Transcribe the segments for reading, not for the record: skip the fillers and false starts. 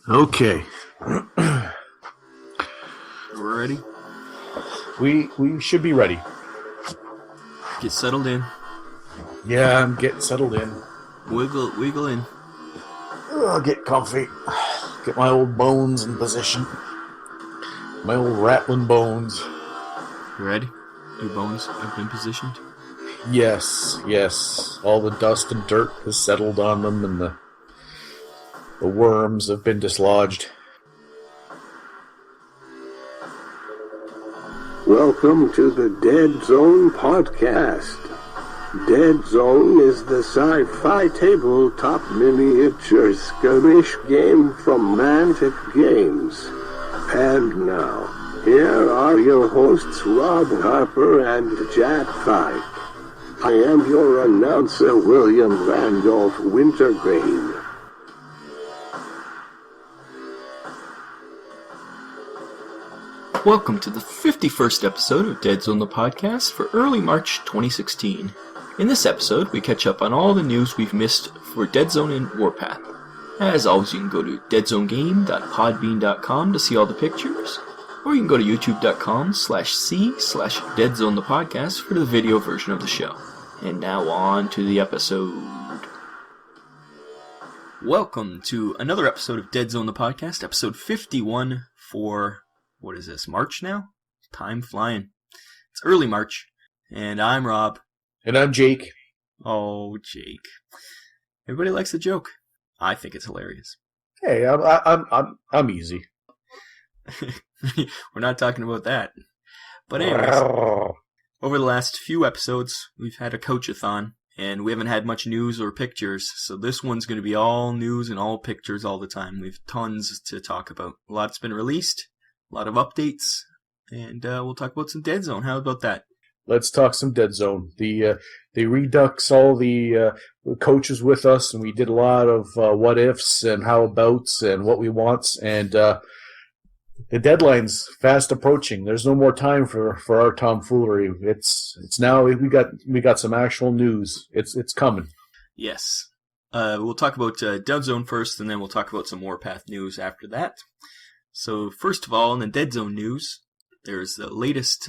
Okay. We're ready? We should be ready. Get settled in. Yeah, I'm getting settled in. Wiggle in. I'll get comfy. Get my old bones in position. My old rattling bones. You ready? Your bones have been positioned? Yes. All the dust and dirt has settled on them, and the worms have been dislodged. Welcome to the Deadzone podcast. Deadzone is the sci-fi tabletop miniature skirmish game from Mantic Games. And now, here are your hosts Rob Harper and Jack Pike. I am your announcer, William Randolph Wintergreen. Welcome to the 51st episode of Deadzone the podcast for early March 2016. In this episode, we catch up on all the news we've missed for Deadzone and Warpath. As always, you can go to deadzonegame.podbean.com to see all the pictures, or you can go to youtube.com/c/Deadzone the podcast for the video version of the show. And now on to the episode. Welcome to another episode of Deadzone the podcast, episode 51 for... what is this, March now? Time flying. It's early March, and I'm Rob. And I'm Jake. Oh, Jake. Everybody likes the joke. I think it's hilarious. Hey, I'm easy. We're not talking about that. But anyways, over the last few episodes, we've had a coach-a-thon, and we haven't had much news or pictures, so this one's going to be all news and all pictures all the time. We've tons to talk about. A lot's been released. A lot of updates, and we'll talk about some Deadzone. How about that? Let's talk some Deadzone. The Redux, all the coaches with us, and we did a lot of what ifs and how abouts and what we wants, and the deadline's fast approaching. There's no more time for our tomfoolery. It's now we got some actual news. It's coming. Yes. We'll talk about Deadzone first, and then we'll talk about some Warpath news after that. So first of all, in the Deadzone news, there's the latest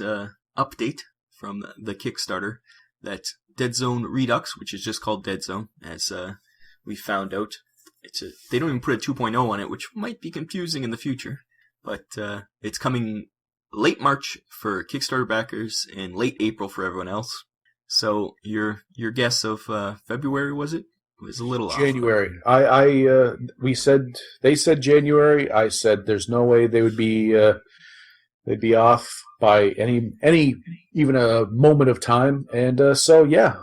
update from the Kickstarter that Deadzone Redux, which is just called Deadzone, as we found out. They don't even put a 2.0 on it, which might be confusing in the future, but it's coming late March for Kickstarter backers and late April for everyone else. So your guess of February, was it? It was a little January. They said January. I said there's no way they would be they'd be off by any even a moment of time, and so yeah,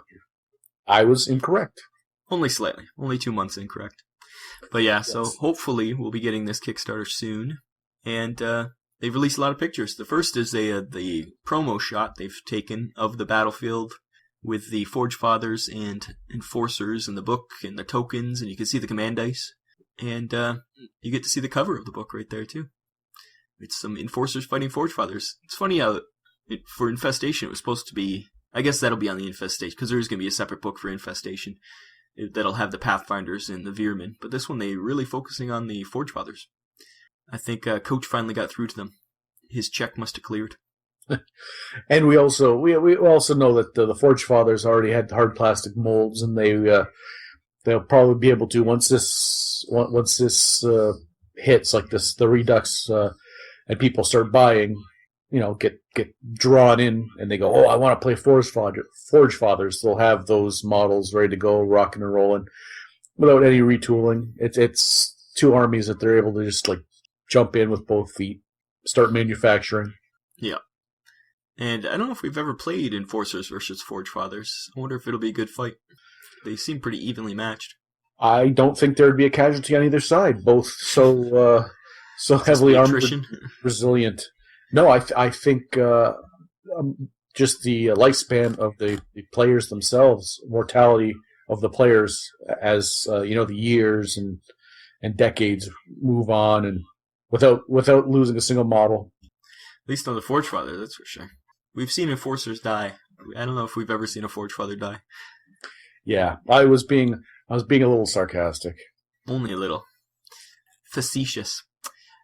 I was incorrect. Only slightly, only 2 months incorrect. But yeah, yes. So hopefully we'll be getting this Kickstarter soon, and they've released a lot of pictures. The first is the promo shot they've taken of the battlefield, with the Forge Fathers and Enforcers in the book and the tokens, and you can see the command dice. And you get to see the cover of the book right there, too. It's some Enforcers fighting Forge Fathers. It's funny how, for Infestation, it was supposed to be... I guess that'll be on the Infestation, because there is going to be a separate book for Infestation that'll have the Pathfinders and the Veermen. But this one, they're really focusing on the Forge Fathers. I think Coach finally got through to them. His check must have cleared. And we also know that the Forge Fathers already had hard plastic molds, and they'll probably be able to once this hits like this, the Redux, and people start buying, get drawn in, and they go, oh, I want to play Forge Fathers. They'll have those models ready to go, rocking and rolling, without any retooling. It's two armies that they're able to just like jump in with both feet, start manufacturing. Yeah. And I don't know if we've ever played Enforcers versus Forge Fathers. I wonder if it'll be a good fight. They seem pretty evenly matched. I don't think there would be a casualty on either side. Both so heavily armored, resilient. No, I think just the lifespan of the players themselves, mortality of the players as the years and decades move on, and without losing a single model. At least on the Forge Father, that's for sure. We've seen Enforcers die. I don't know if we've ever seen a Forge Father die. Yeah, I was being a little sarcastic. Only a little. facetious.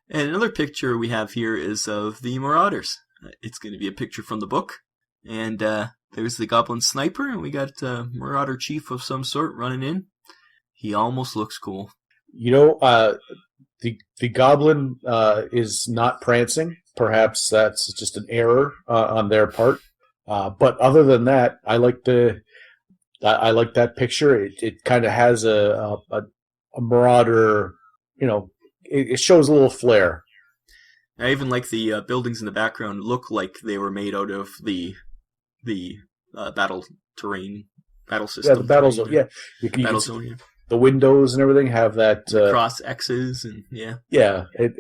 And another picture we have here is of the Marauders. It's going to be a picture from the book. And there's the Goblin Sniper, and we got a Marauder Chief of some sort running in. He almost looks cool. The Goblin is not prancing. Perhaps that's just an error on their part. But other than that, I like that picture. It kind of has a Marauder, it shows a little flair. I even like the buildings in the background look like they were made out of the battle terrain, battle system. Yeah, the battles. Yeah, Deadzone, yeah. The windows and everything have that cross X's and yeah. Yeah, it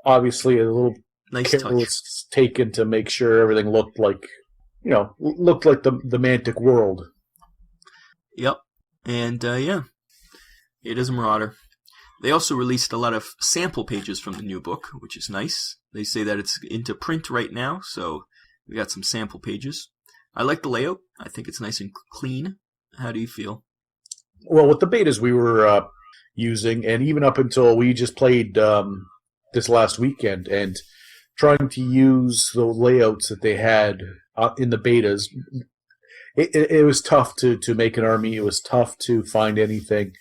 obviously a little nice care touch was taken to make sure everything looked like the Mantic world. Yep, and it is a Marauder. They also released a lot of sample pages from the new book, which is nice. They say that it's into print right now, so we got some sample pages. I like the layout. I think it's nice and clean. How do you feel? Well, with the betas we were using, and even up until we just played this last weekend, and trying to use the layouts that they had in the betas, it was tough to make an army. It was tough to find anything.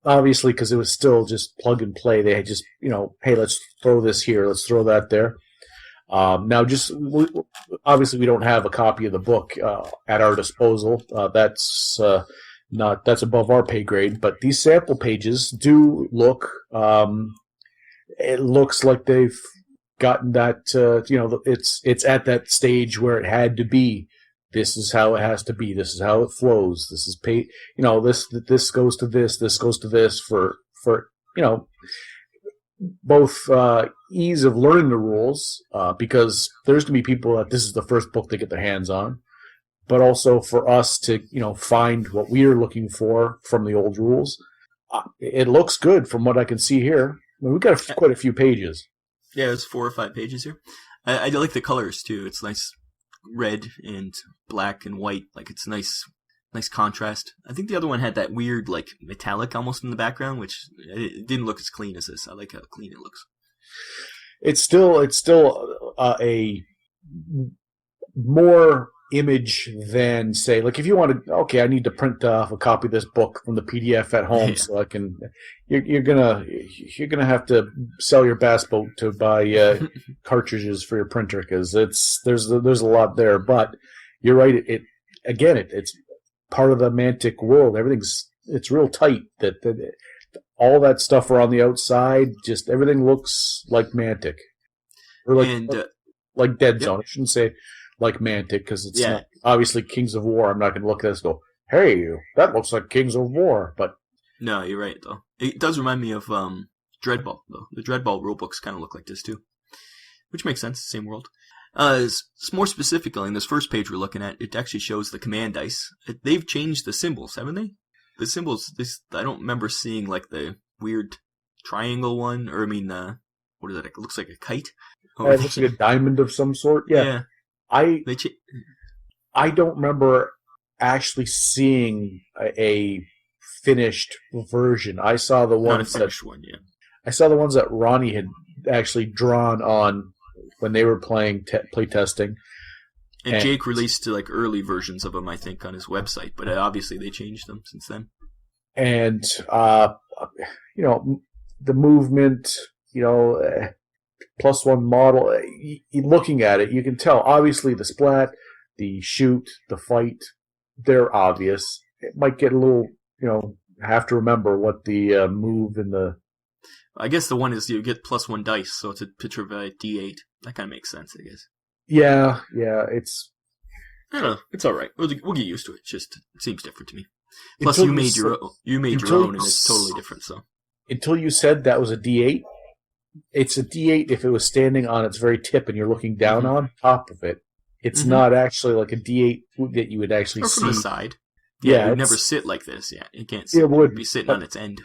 Obviously, because it was still just plug and play. They had just, hey, let's throw this here, let's throw that there. Now, obviously, we don't have a copy of the book at our disposal. That's above our pay grade. But these sample pages do look. It looks like they've gotten that. It's at that stage where it had to be. This is how it has to be. This is how it flows. This is pay. This goes to this. This goes to this for both ease of learning the rules, because there's going to be people that this is the first book they get their hands on, but also for us to find what we are looking for from the old rules. It looks good from what I can see here. We've got quite a few pages. Yeah, it's 4 or 5 pages here. I like the colors too. It's nice. Red and black and white, like it's nice contrast. I think the other one had that weird like metallic almost in the background, which it didn't look as clean as this. I like how clean it looks. It's still a more image than, say, like if you want to, okay, I need to print off a copy of this book from the PDF at home, so I can. You're gonna have to sell your bass boat to buy cartridges for your printer, because there's a lot there. But you're right. It's part of the Mantic world. It's real tight. That all that stuff are on the outside. Just everything looks like Mantic, or like Deadzone. I shouldn't say like Mantic, because it's not, obviously Kings of War. I'm not going to look at this and go, hey, that looks like Kings of War. But no, you're right, though. It does remind me of Dreadball, though. The Dreadball rulebooks kind of look like this, too. Which makes sense, same world. More specifically, in this first page we're looking at, it actually shows the command dice. They've changed the symbols, haven't they? The symbols, I don't remember seeing like the weird triangle one, or what is that? It looks like a kite. It looks like a diamond of some sort. Yeah. I don't remember actually seeing a finished version. I saw the ones I saw the ones that Ronnie had actually drawn on when they were playing play testing. And Jake released like early versions of them, I think, on his website, but obviously they changed them since then. And the movement, +1 model. Looking at it, you can tell. Obviously, the splat, the shoot, the fight, they're obvious. It might get a little, have to remember what the move and the. I guess the one is you get +1 dice, so it's a picture of a D8. That kind of makes sense, I guess. Yeah, it's. I don't know. It's all right. We'll get used to it. It seems different to me. Plus, you made your own, and it's totally different. So until you said that was a D8. It's a D8 if it was standing on its very tip and you're looking down on top of it. It's not actually like a D8 that you would actually see. From the side. Yeah, it would never sit like this. Yeah, it can't sit. It would be sitting on its end.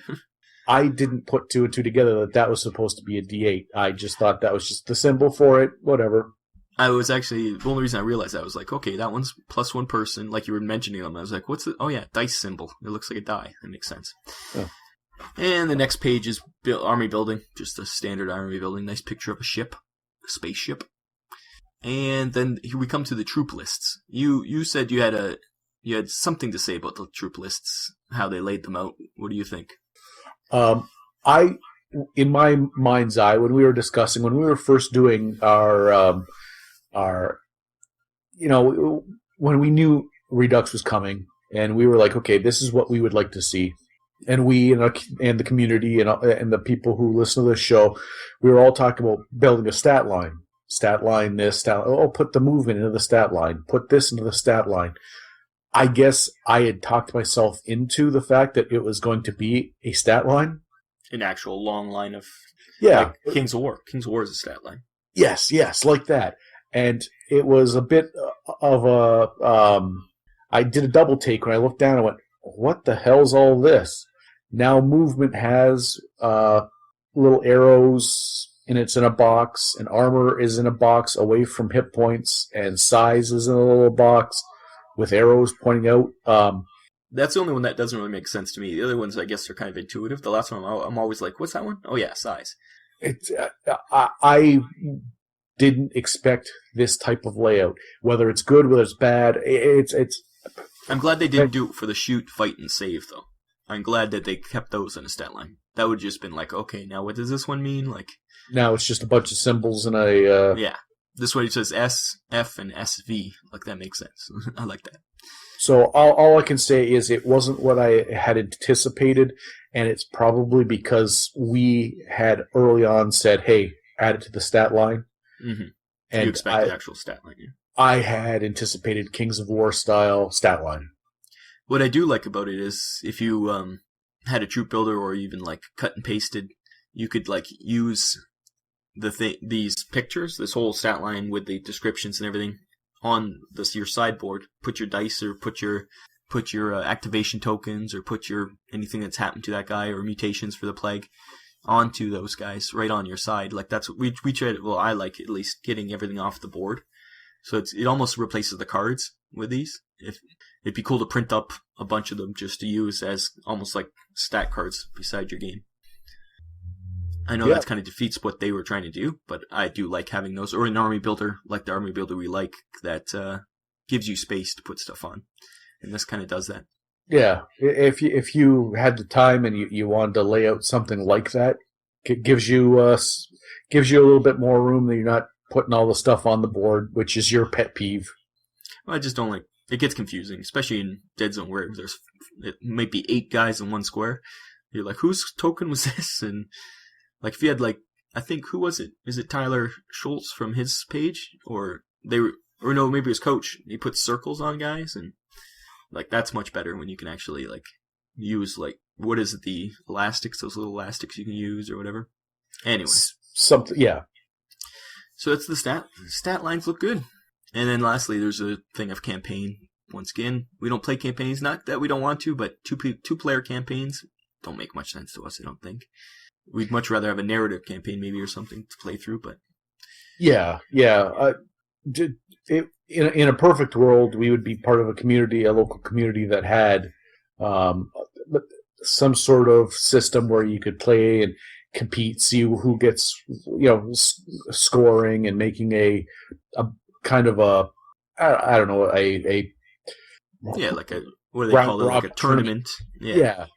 I didn't put 2 and 2 together that was supposed to be a D8. I just thought that was just the symbol for it. Whatever. I was actually, the only reason I realized that, I was like, okay, that one's +1 person, like you were mentioning them. I was like, what's it? Oh yeah, dice symbol. It looks like a die. That makes sense. Oh. And the next page is army building, just a standard army building. Nice picture of a ship, a spaceship. And then here we come to the troop lists. You said you had something to say about the troop lists, how they laid them out. What do you think? In my mind's eye, when we were first doing our when we knew Redux was coming, and we were like, okay, this is what we would like to see. And we and the community and the people who listen to this show, we were all talking about building a stat line. Stat line this, stat line. Oh, put the movement into the stat line. Put this into the stat line. I guess I had talked myself into the fact that it was going to be a stat line. An actual long line of... Yeah. Like Kings of War. Kings of War is a stat line. Yes, like that. And it was a bit of a... I did a double take when I looked down and went, what the hell's all this? Now movement has little arrows, and it's in a box, and armor is in a box away from hit points, and size is in a little box with arrows pointing out. That's the only one that doesn't really make sense to me. The other ones, I guess, are kind of intuitive. The last one, I'm always like, what's that one? Oh, yeah, size. I didn't expect this type of layout. Whether it's good, whether it's bad, it's. I'm glad they didn't do it for the shoot, fight, and save, though. I'm glad that they kept those in a stat line. That would just been like, okay, now what does this one mean? Like, now it's just a bunch of symbols and a... Yeah. This way it says S, F, and SV. Like, that makes sense. I like that. So all I can say is it wasn't what I had anticipated, and it's probably because we had early on said, hey, add it to the stat line. Mm-hmm. And you expect the actual stat line, yeah. I had anticipated Kings of War style stat line. What I do like about it is if you had a troop builder or even like cut and pasted, you could like use these pictures, this whole stat line with the descriptions and everything on your sideboard. Put your dice or put your activation tokens or put your anything that's happened to that guy or mutations for the plague onto those guys right on your side. Like that's what we try to, well, I like at least getting everything off the board. So it almost replaces the cards with these. It'd be cool to print up a bunch of them just to use as almost like stat cards beside your game. I know that kind of defeats what they were trying to do, but I do like having those. Or an army builder, like the army builder we like, that gives you space to put stuff on. And this kind of does that. Yeah, if you had the time and you wanted to lay out something like that, it gives you a little bit more room that you're not putting all the stuff on the board, which is your pet peeve. Well, I just don't like... It gets confusing, especially in Deadzone where it might be 8 guys in one square. You're like, whose token was this? And like if you had like, I think, who was it? Is it Tyler Schulz from his page? Or no, maybe his coach. He puts circles on guys, and like that's much better when you can actually like use like, what is it, the elastics, those little elastics you can use or whatever. Anyway. Something, yeah. So that's the stat lines look good. And then lastly, there's a thing of campaign. Once again, we don't play campaigns. Not that we don't want to, but two-player campaigns don't make much sense to us, I don't think. We'd much rather have a narrative campaign maybe or something to play through, but... Yeah. In a perfect world, we would be part of a local community that had some sort of system where you could play and compete, see who gets, scoring and making a kind of a, I don't know, like a, what do they call it, like a tournament. Yeah.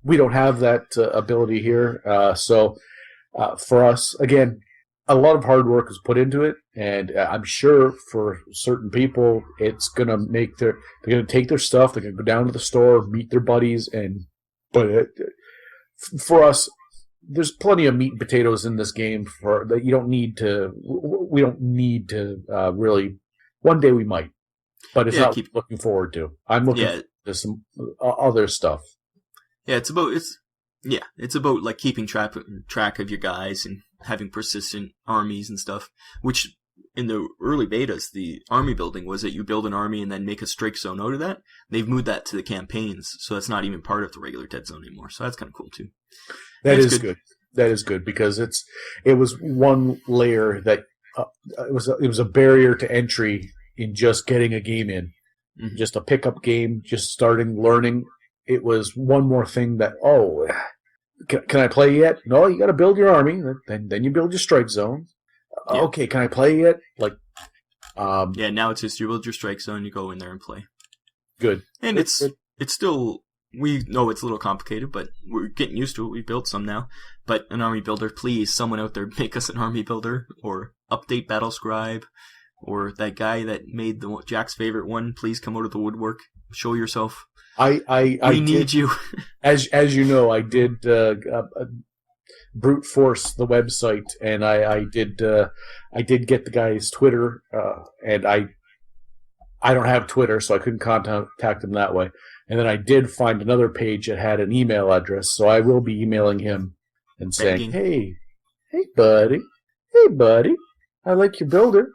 We don't have that ability here. So for us, again, a lot of hard work is put into it, and I'm sure for certain people, it's going to they're going to take their stuff, they're going to go down to the store, meet their buddies, but for us, there's plenty of meat and potatoes in this game that we don't need to really. One day we might, but it's not what I'm looking forward to. I'm looking to some other stuff. Yeah, it's about like keeping track of your guys and having persistent armies and stuff. Which in the early betas, the army building was that you build an army and then make a strike zone out of that. They've moved that to the campaigns, so that's not even part of the regular Deadzone anymore. So that's kind of cool too. That is good. That is good because it was one layer that it was a barrier to entry in just getting a game in, just a pickup game, just starting learning. It was one more thing that can I play yet? No, you got to build your army. Then you build your strike zone. Yeah. Okay, can I play yet? Now it's just you build your strike zone, you go in there and play. Good. And it's still, we know it's a little complicated, but we're getting used to it. We built some now. But an army builder, please, someone out there, make us an army builder, or update Battle Scribe, or that guy that made Jack's favorite one. Please come out of the woodwork. Show yourself. We need you. As you know, I did brute force the website, and I did get the guy's Twitter, and I don't have Twitter, so I couldn't contact him that way. And then I did find another page that had an email address, so I will be emailing him and saying, "Hey, buddy, I like your builder.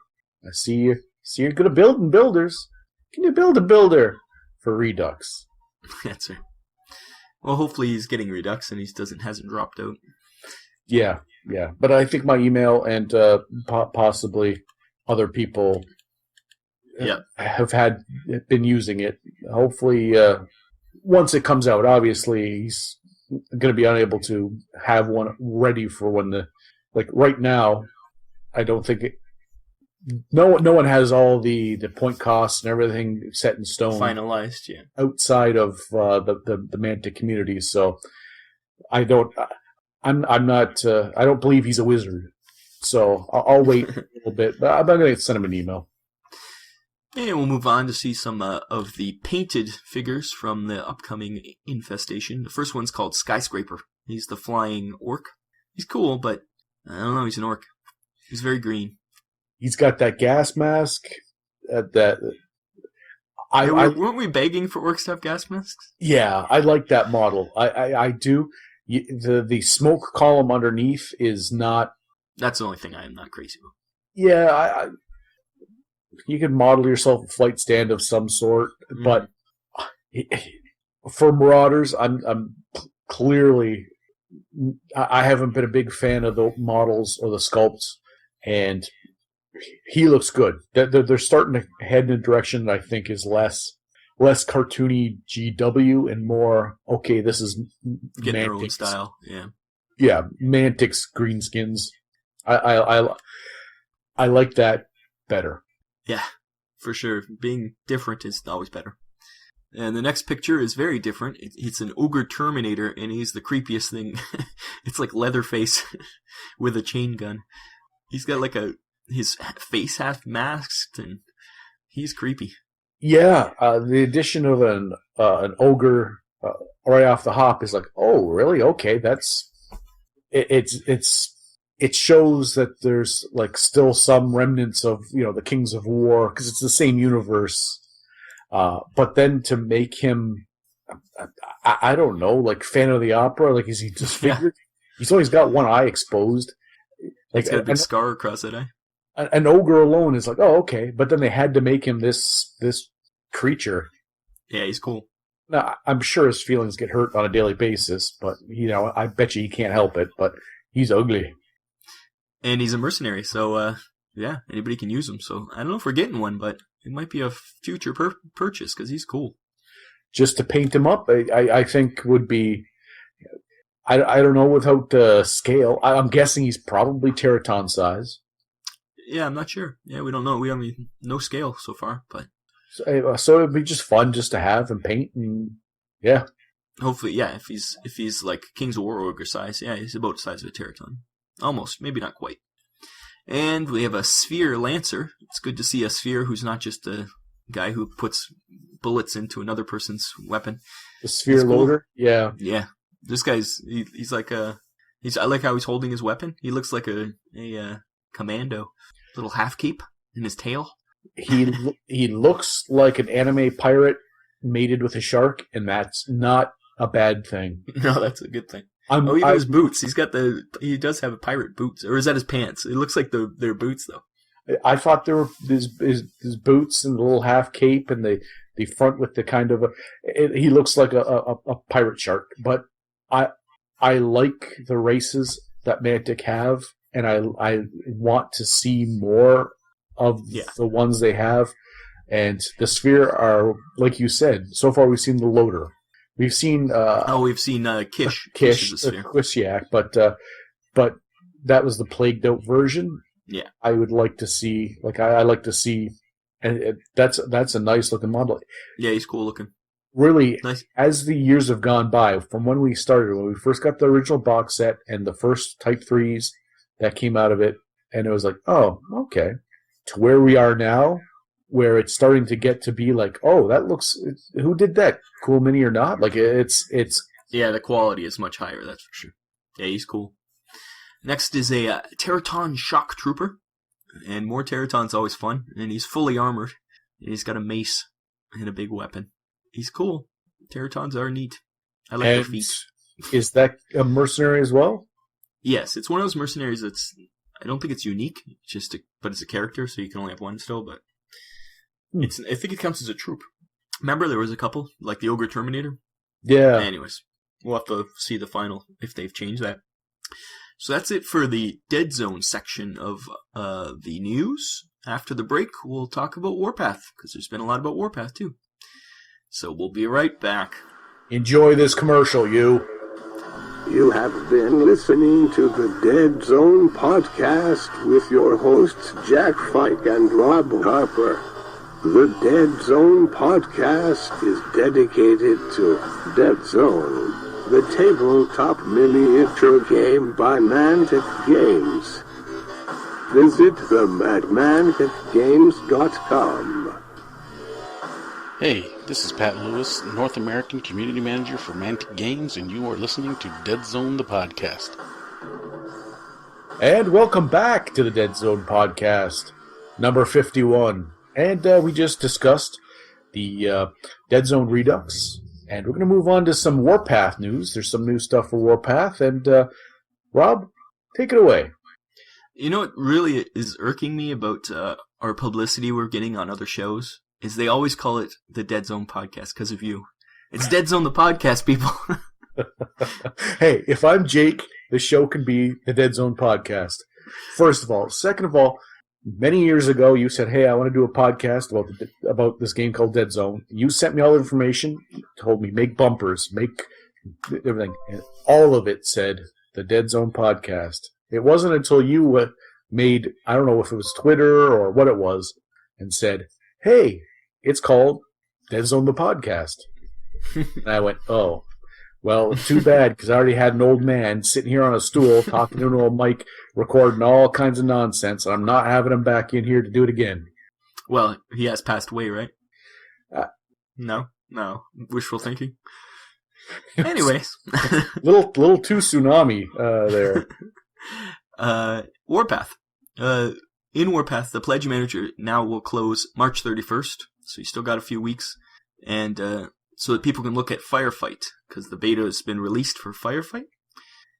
I see you're good at building builders. Can you build a builder for Redux?" That's right. Well, hopefully he's getting Redux and he hasn't dropped out. Yeah. But I think my email and possibly other people have been using it. Hopefully, once it comes out, obviously he's going to be unable to have one ready for when right now. I don't think no one has all the point costs and everything set in stone, finalized. Yeah, outside of the Mantic community. So I don't. I'm not. I don't believe he's a wizard. So I'll wait a little bit, but I'm going to send him an email. And we'll move on to see some of the painted figures from the upcoming infestation. The first one's called Skyscraper. He's the flying orc. He's cool, but I don't know. He's an orc. He's very green. He's got that gas mask. Weren't we begging for orcs to have gas masks? Yeah, I like that model. I do. The smoke column underneath is not. That's the only thing I am not crazy about. Yeah, you can model yourself a flight stand of some sort, but for Marauders, I'm clearly. I haven't been a big fan of the models or the sculpts, and he looks good. They're starting to head in a direction that I think is less cartoony GW and more, okay, this is getting their own style. Yeah, Mantic's greenskins. I like that better. Yeah, for sure. Being different is always better. And the next picture is very different. It's an ogre Terminator, and he's the creepiest thing. It's like Leatherface with a chain gun. He's got his face half masked, and he's creepy. Yeah, the addition of an ogre right off the hop is like, oh, really? Okay, that's it shows that there's still some remnants of the Kings of War because it's the same universe. But then to make him, I don't know, like Phantom of the Opera, is he disfigured? He's always got one eye exposed. He's got a big scar across that eye. An ogre alone is oh, okay. But then they had to make him this creature. Yeah, he's cool. Now, I'm sure his feelings get hurt on a daily basis, but, I bet you he can't help it, but he's ugly. And he's a mercenary, so, anybody can use him. So, I don't know if we're getting one, but it might be a future purchase, because he's cool. Just to paint him up, I think would be... I don't know without scale. I'm guessing he's probably Terraton size. Yeah, I'm not sure. Yeah, we don't know. We have no scale so far, but... So it'd be just fun just to have and paint, and yeah. Hopefully, yeah. If he's like King's of War ogre size, yeah, he's about the size of a Terraton, almost, maybe not quite. And we have a Sphere Lancer. It's good to see a Sphere who's not just a guy who puts bullets into another person's weapon. The Sphere loader, yeah. Yeah, this guy's he's like I like how he's holding his weapon. He looks like a commando, little half cape in his tail. He looks like an anime pirate mated with a shark, and that's not a bad thing. No, that's a good thing. Even his boots. He does have a pirate boots, or is that his pants? It looks like they're boots though. I thought there were his boots and the little half cape and the front with the kind of he looks like a pirate shark. But I like the races that Mantic have, and I want to see more of the ones they have. And the Sphere are, like you said, so far we've seen the loader. We've seen we've seen Kish. Kish, is a sphere. Quisiak, but that was the plagued out version. Yeah, I would like to see. I like to see, and that's a nice looking model. Yeah, he's cool looking. Really, Nice. As the years have gone by, from when we started, when we first got the original box set and the first Type 3s that came out of it, and it was like, oh, okay, to where we are now, where it's starting to get to be like, oh, that looks, who did that? Cool Mini or not? Like, it's... Yeah, the quality is much higher, that's for sure. Yeah, he's cool. Next is a Teraton Shock Trooper, and more Teraton's always fun, and he's fully armored, and he's got a mace and a big weapon. He's cool. Teratons are neat. I like their feet. Is that a mercenary as well? Yes, it's one of those mercenaries that's... I don't think it's unique, but it's a character, so you can only have one still, but... I think it counts as a troop. Remember there was a couple, like the Ogre Terminator? Yeah. Anyways, we'll have to see the final, if they've changed that. So that's it for the Deadzone section of the news. After the break, we'll talk about Warpath, because there's been a lot about Warpath, too. So we'll be right back. Enjoy this commercial, you. You have been listening to the Deadzone podcast with your hosts Jack Fike and Rob Harper. The Deadzone podcast is dedicated to Deadzone, the tabletop miniature game by Mantic Games. Visit them at manticgames.com. Hey, this is Pat Lewis, North American Community Manager for Mantic Games, and you are listening to Deadzone the podcast. And welcome back to the Deadzone podcast, number 51. And we just discussed the Deadzone Redux, and we're going to move on to some Warpath news. There's some new stuff for Warpath, and Rob, take it away. You know what really is irking me about our publicity we're getting on other shows? Is they always call it the Deadzone podcast because of you. It's Deadzone the podcast, people. Hey, if I'm Jake, the show can be the Deadzone podcast. First of all. Second of all, many years ago, you said, hey, I want to do a podcast about this game called Deadzone. You sent me all the information, told me make bumpers, make everything. And all of it said the Deadzone podcast. It wasn't until you made, I don't know if it was Twitter or what it was, and said, hey, it's called Deadzone the podcast. And I went, oh, well, too bad, because I already had an old man sitting here on a stool talking to an old mic, recording all kinds of nonsense, and I'm not having him back in here to do it again. Well, he has passed away, right? No, wishful thinking. Anyways. little too tsunami there. Warpath. In Warpath, the Pledge Manager now will close March 31st, so you still got a few weeks, and so that people can look at Firefight, because the beta has been released for Firefight,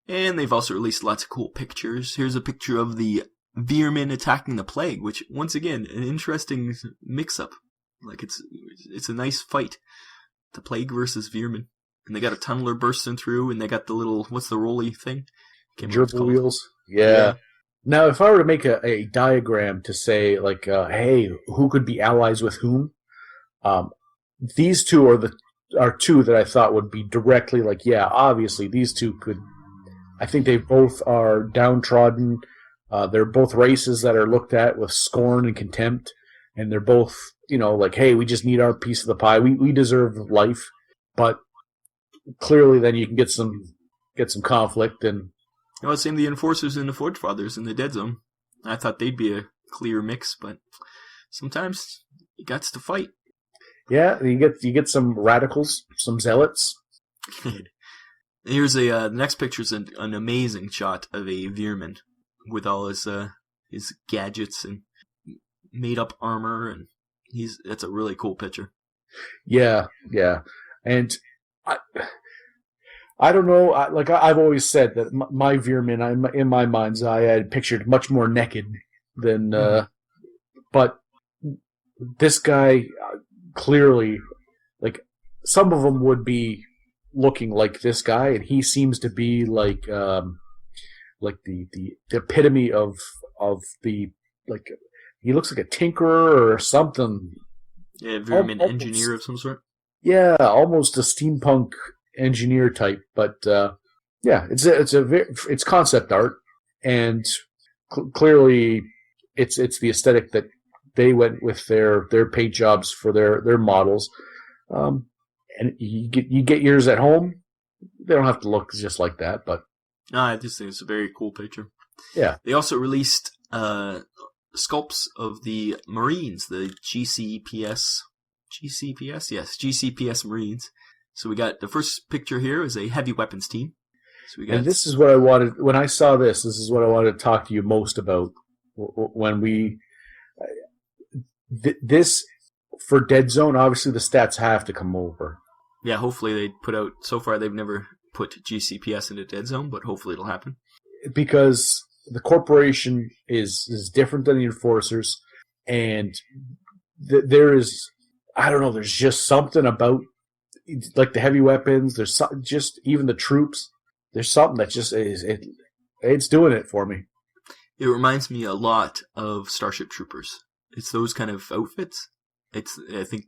and they've also released lots of cool pictures. Here's a picture of the Veermen attacking the Plague, which, once again, an interesting mix-up. Like, it's a nice fight. The Plague versus Veermen. And they got a tunneler bursting through, and they got the little, what's the rolly thing? Gerbil wheels. Yeah. Now, if I were to make a diagram to say, like, hey, who could be allies with whom? These two are two that I thought would be directly, like, yeah, obviously these two could. I think they both are downtrodden. They're both races that are looked at with scorn and contempt, and they're both, like, hey, we just need our piece of the pie. We deserve life, but clearly, then you can get some conflict and. Same the Enforcers and the Forge Fathers in the Deadzone. I thought they'd be a clear mix, but sometimes you got to fight. Yeah, you get some radicals, some zealots. Here's the next picture's an amazing shot of a Veerman with all his gadgets and made up armor, and that's a really cool picture. Yeah, and I don't know. I've always said that my Veerman, in my mind's eye, I had pictured much more naked than. But this guy clearly, like, some of them would be looking like this guy, and he seems to be like the epitome of the, like, he looks like a tinkerer or something. Yeah, Veerman engineer of some sort. Yeah, almost a steampunk engineer type, but yeah, it's concept art, and clearly it's the aesthetic that they went with their paint jobs for their models. And you get yours at home. They don't have to look just like that, but I just think it's a very cool picture. Yeah. They also released sculpts of the Marines, the GCPS. GCPS? Yes, GCPS Marines. So we got the first picture here is a heavy weapons team. So we got. And this is what I wanted when I saw this. This is what I wanted to talk to you most about when we this for Deadzone. Obviously, the stats have to come over. Yeah, hopefully they put out. So far, they've never put GCPS into Deadzone, but hopefully it'll happen. Because the corporation is different than the enforcers, and there is, I don't know, there's just something about like the heavy weapons. There's just even the troops. There's something that just it's doing it for me. It reminds me a lot of Starship Troopers. It's those kind of outfits. I think,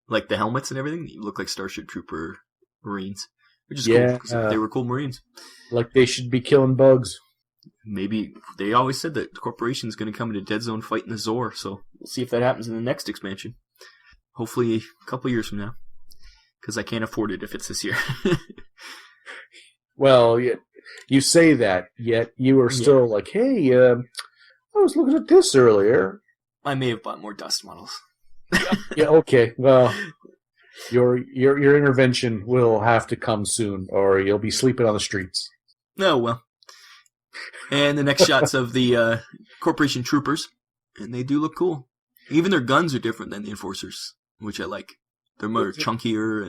like the helmets and everything, you look like Starship Trooper Marines, which is cool because they were cool Marines. Like they should be killing bugs. Maybe they always said that the corporation's going to come into Deadzone fighting the Zor, so we'll see if that happens in the next expansion. Hopefully a couple years from now, because I can't afford it if it's this year. Well, you say that, yet you are still like, hey, I was looking at this earlier. I may have bought more dust models. Yeah, okay. Well, your intervention will have to come soon, or you'll be sleeping on the streets. Oh, well. And the next shot's of the Corporation Troopers, and they do look cool. Even their guns are different than the Enforcers, which I like. They're more chunkier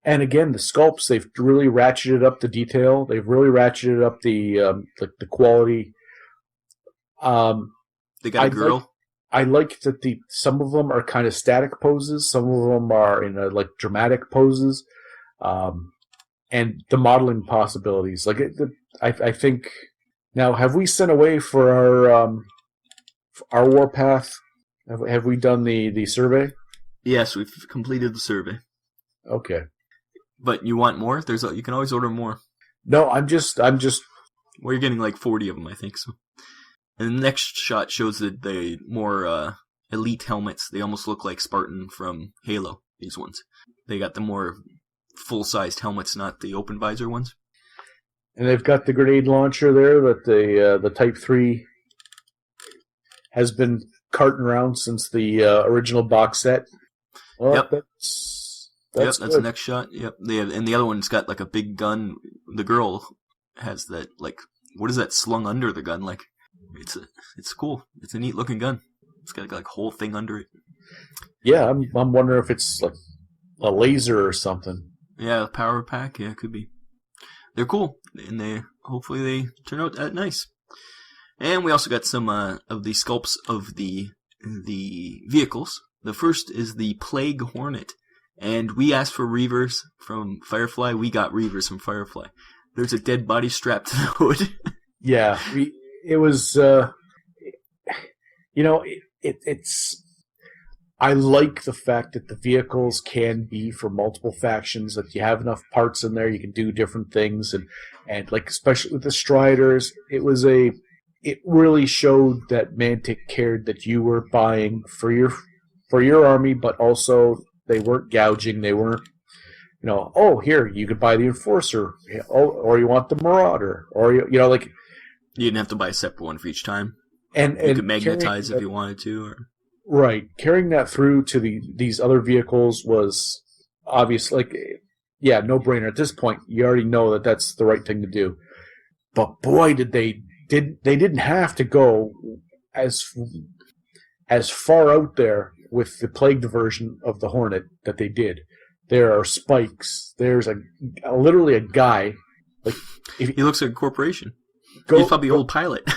and again, the sculpts, they've really ratcheted up the detail. They've really ratcheted up the quality. They got a girl. I like that some of them are kind of static poses. Some of them are in dramatic poses, and the modeling possibilities. I think now, have we sent away for our Warpath? Have we done the survey? Yes, we've completed the survey. Okay, but you want more? You can always order more. No, I'm just. Well, you're getting like 40 of them, I think so. And the next shot shows the more elite helmets. They almost look like Spartan from Halo, these ones. They got the more full-sized helmets, not the open visor ones. And they've got the grenade launcher there that the Type 3 has been carting around since the original box set. Well, yep. That's the next shot. Yep. And the other one's got like a big gun. The girl has that, like, what is that slung under the gun? Like, it's cool. It's a neat looking gun. It's got like a whole thing under it. Yeah, I'm wondering if it's like a laser or something. Yeah, a power pack. Yeah, it could be. They're cool, and hopefully they turn out nice. And we also got some of the sculpts of the vehicles. The first is the Plague Hornet, and we asked for Reavers from Firefly. We got Reavers from Firefly. There's a dead body strapped to the hood. Yeah, it was. It's. I like the fact that the vehicles can be for multiple factions. That you have enough parts in there, you can do different things, and like especially with the Striders, it really showed that Mantic cared that you were buying for your army, but also they weren't gouging. They weren't, here you could buy the Enforcer, or you want the Marauder, or you didn't have to buy a separate one for each time. And you could magnetize if you wanted to. Or... Right. Carrying that through to these other vehicles was obvious. No-brainer. At this point, you already know that that's the right thing to do. But boy, they didn't have to go as far out there with the plagued version of the Hornet that they did. There are spikes. There's literally a guy. He looks like a corporation. He's probably an old pilot.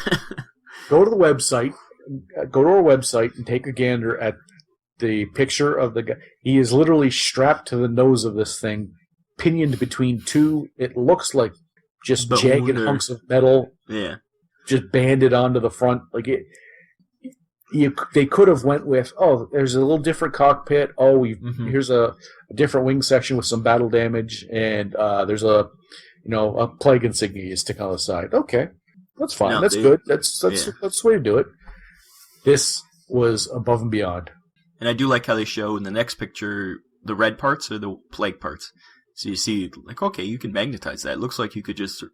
Go to the website. Go to our website and take a gander at the picture of the guy. He is literally strapped to the nose of this thing, pinioned between two. It looks like just jagged hunks of metal. Yeah. Just banded onto the front. they could have went with, there's a little different cockpit. Here's a different wing section with some battle damage, and there's a plague insignia you stick on the side. Okay, that's fine. No, that's good. That's the way to do it. This was above and beyond. And I do like how they show in the next picture the red parts or the plague parts. So you see, like, okay, you can magnetize that. It looks like you could just,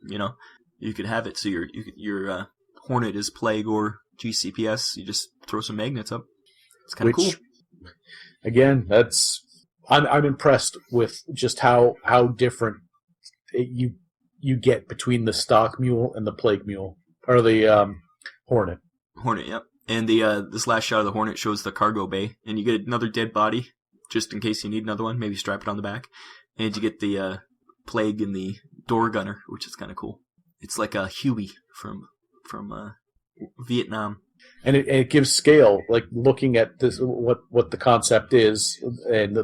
you could have it so your Hornet is plague or GCPS. You just throw some magnets up. It's kind of cool. Again, I'm impressed with just how different you get between the stock mule and the plague mule, or the Hornet. Hornet, yep. And this last shot of the Hornet shows the cargo bay, and you get another dead body, just in case you need another one. Maybe strap it on the back, and you get the plague and the door gunner, which is kind of cool. It's like a Huey from Vietnam, and it gives scale. Like looking at this, what the concept is, and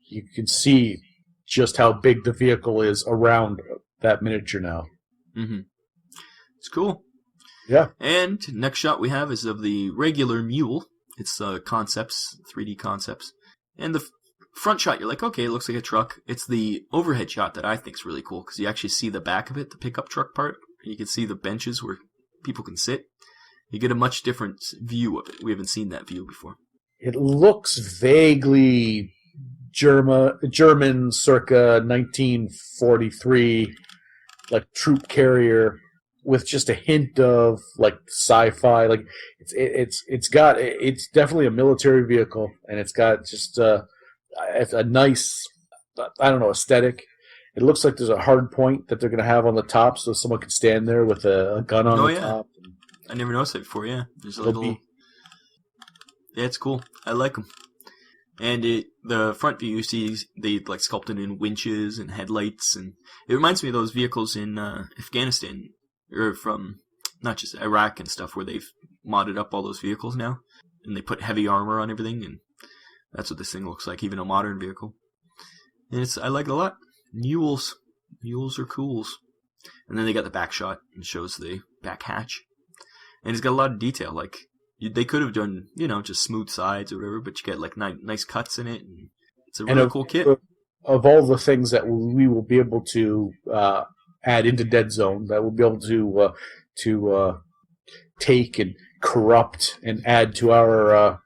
you can see just how big the vehicle is around that miniature now. Mm-hmm. It's cool. Yeah. And next shot we have is of the regular mule. It's concepts, 3D concepts. And the front shot, you're like, okay, it looks like a truck. It's the overhead shot that I think is really cool, because you actually see the back of it, the pickup truck part. You can see the benches where people can sit. You get a much different view of it. We haven't seen that view before. It looks vaguely German circa 1943, like troop carrier, with just a hint of like sci-fi. Like it's definitely a military vehicle, and it's got just a nice, I don't know, aesthetic. It looks like there's a hard point that they're going to have on the top, so someone can stand there with a gun on the top. I never noticed it before. Yeah, there's a little. Yeah, it's cool. I like them. And the front view, you see they like sculpted in winches and headlights, and it reminds me of those vehicles in Afghanistan, or from not just Iraq and stuff, where they've modded up all those vehicles now, and they put heavy armor on everything, and that's what this thing looks like, even a modern vehicle. And I like it a lot. Mules are cools. And then they got the back shot and shows the back hatch, and it's got a lot of detail. Like they could have done, just smooth sides or whatever, but you get like nice cuts in it, and it's a really cool kit. Of all the things that we will be able to add into Deadzone, that we'll be able to take and corrupt and add to our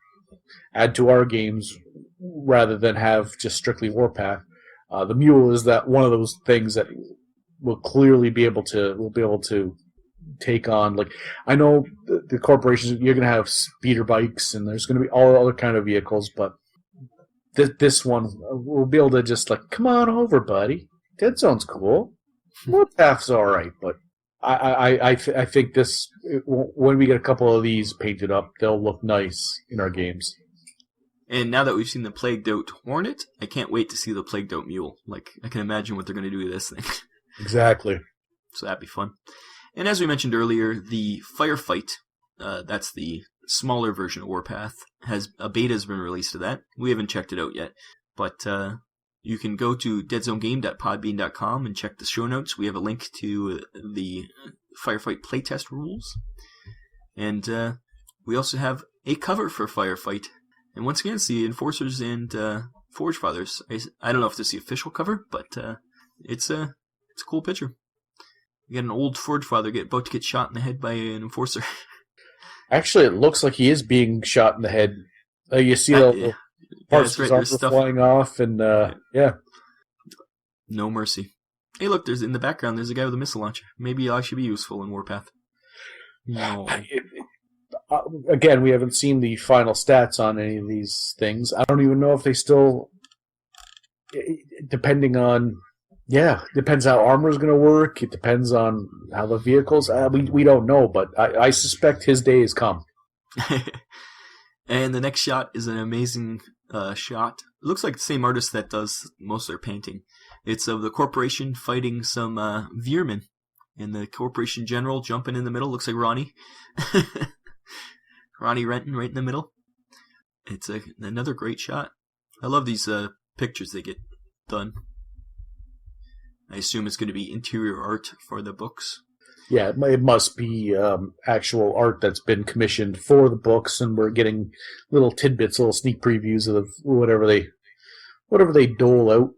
games, rather than have just strictly Warpath. The mule is that one of those things that we'll clearly be able to take on. Like, I know the corporations, you're going to have speeder bikes, and there's going to be all other kind of vehicles, but this one we'll be able to just like, come on over, buddy. Deadzone's cool. Warpath's all right, but I think this, when we get a couple of these painted up, they'll look nice in our games. And now that we've seen the Plagued Out Hornet, I can't wait to see the Plagued Out Mule. Like, I can imagine what they're going to do with this thing. Exactly. So that'd be fun. And as we mentioned earlier, the Firefight, that's the smaller version of Warpath, a beta has been released of that. We haven't checked it out yet, but you can go to deadzonegame.podbean.com and check the show notes. We have a link to the Firefight playtest rules. And we also have a cover for Firefight. And once again, it's the Enforcers and Forge Fathers. I don't know if this is the official cover, but it's a cool picture. You got an old Forge Father about to get shot in the head by an Enforcer. Actually, it looks like he is being shot in the head. You see the parts of his armor flying off, and yeah. No mercy. Hey, look, in the background, there's a guy with a missile launcher. Maybe he'll actually be useful in Warpath. No. Again, we haven't seen the final stats on any of these things. I don't even know if they still... Depends how armor is going to work. It depends on how the vehicles... we don't know, but I suspect his day has come. And the next shot is an amazing shot. It looks like the same artist that does most of their painting. It's of the corporation fighting some Veermen. And the corporation general jumping in the middle. Looks like Ronnie. Ronnie Renton right in the middle. It's another great shot. I love these pictures they get done. I assume it's going to be interior art for the books. Yeah, it must be actual art that's been commissioned for the books, and we're getting little tidbits, little sneak previews of whatever they dole out.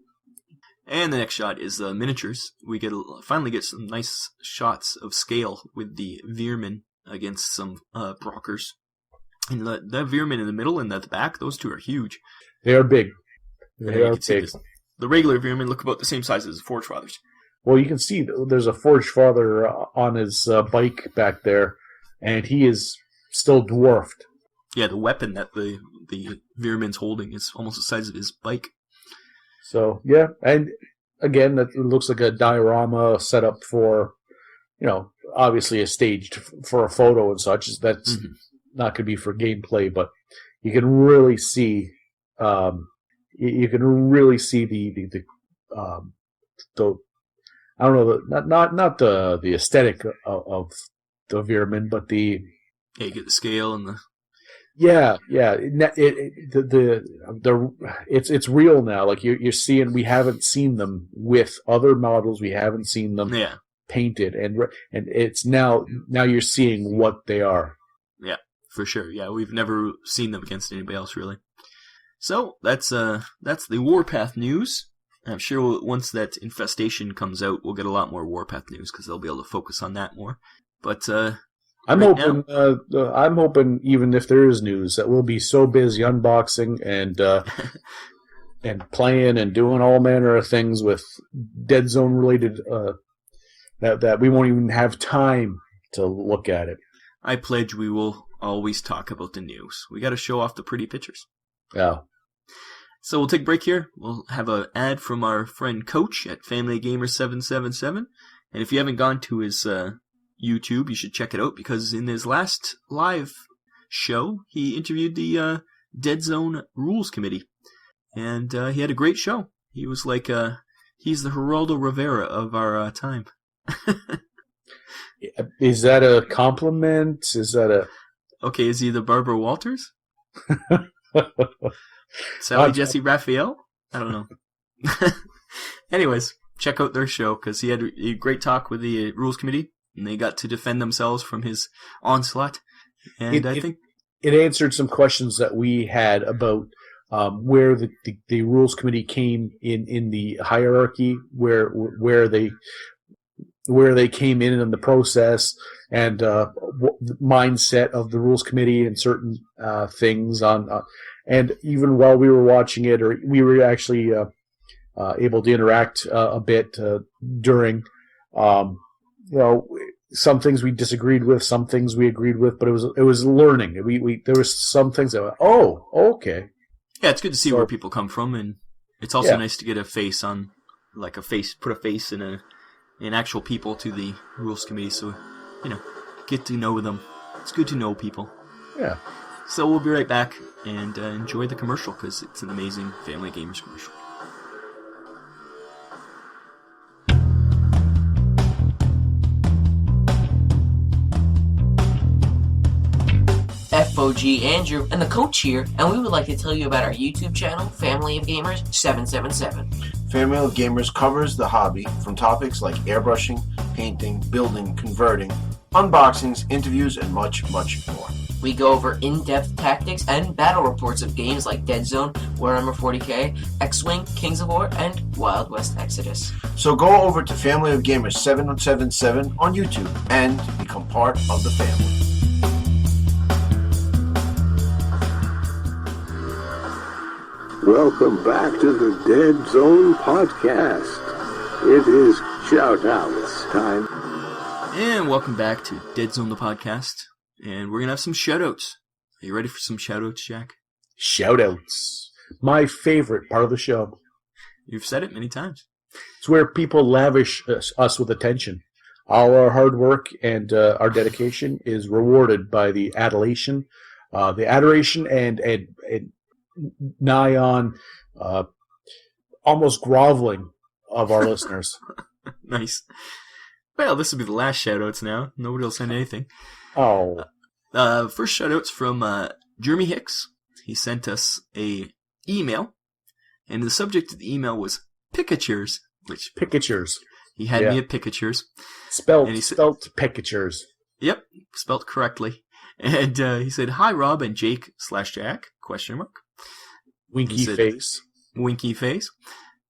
And the next shot is miniatures. We finally get some nice shots of scale with the Veerman against some Brockers. And the Veerman in the middle and at the back, those two are huge. They are big. They are big. The regular Veerman look about the same size as the Forge Fathers. Well, you can see there's a Forge Father on his bike back there, and he is still dwarfed. Yeah, the weapon that the Veerman's holding is almost the size of his bike. So, yeah, and again, that looks like a diorama set up for, obviously a staged for a photo and such. That's not going to be for gameplay, but you can really see, the I don't know, not the aesthetic of the Veerman, but the you get the scale and the it's real now. Like you're seeing, we haven't seen them with other models. We haven't seen them painted, and it's now you're seeing what they are. Yeah, for sure. Yeah, we've never seen them against anybody else really. So that's the Warpath news. I'm sure once that infestation comes out, we'll get a lot more Warpath news because they'll be able to focus on that more. But I'm hoping even if there is news, that we'll be so busy unboxing and playing and doing all manner of things with Deadzone related that we won't even have time to look at it. I pledge we will always talk about the news. We got to show off the pretty pictures. Yeah. So we'll take a break here. We'll have an ad from our friend Coach at Family Gamer 777. And if you haven't gone to his YouTube, you should check it out, because in his last live show, he interviewed the Deadzone Rules Committee. And he had a great show. He was like, he's the Geraldo Rivera of our time. Is that a compliment? Is that a... Okay, is he the Barbara Walters? Sally Jesse Raphael? I don't know. Anyways, check out their show, because he had a great talk with the Rules Committee, and they got to defend themselves from his onslaught. And I think it answered some questions that we had about where the Rules Committee came in the hierarchy, where they came in the process, and mindset of the Rules Committee and certain things on. And even while we were watching it, or we were actually able to interact a bit during, some things we disagreed with, some things we agreed with, but it was learning. There was some things that were, oh, okay. Yeah, it's good to see where people come from, and it's also nice to get a face on, like put a face in actual people to the Rules Committee, so get to know them. It's good to know people. Yeah. So we'll be right back and enjoy the commercial, because it's an amazing Family Gamers commercial. FOG Andrew and the Coach here, and we would like to tell you about our YouTube channel, Family of Gamers 777. Family of Gamers covers the hobby from topics like airbrushing, painting, building, converting, unboxings, interviews, and much, much more. We go over in-depth tactics and battle reports of games like Deadzone, Warhammer 40k, X-Wing, Kings of War, and Wild West Exodus. So go over to Family of Gamers 777 on YouTube and become part of the family. Welcome back to the Deadzone podcast. It is shout-outs time. And welcome back to Deadzone the podcast. And we're going to have some shout-outs. Are you ready for some shout-outs, Jack? Shout-outs. My favorite part of the show. You've said it many times. It's where people lavish us with attention. All our hard work and our dedication is rewarded by the adoration, and nigh on almost groveling of our listeners. Nice. Well, this will be the last shout-outs now. Nobody will send anything. Oh. First shout-outs from Jeremy Hicks. He sent us a email, and the subject of the email was Picatures. Picatures. He had me at Pikachur's. Spelt Pikachur's. Yep, spelt correctly. And he said, "Hi, Rob and Jake/Jack?" ? Winky face. Winky face.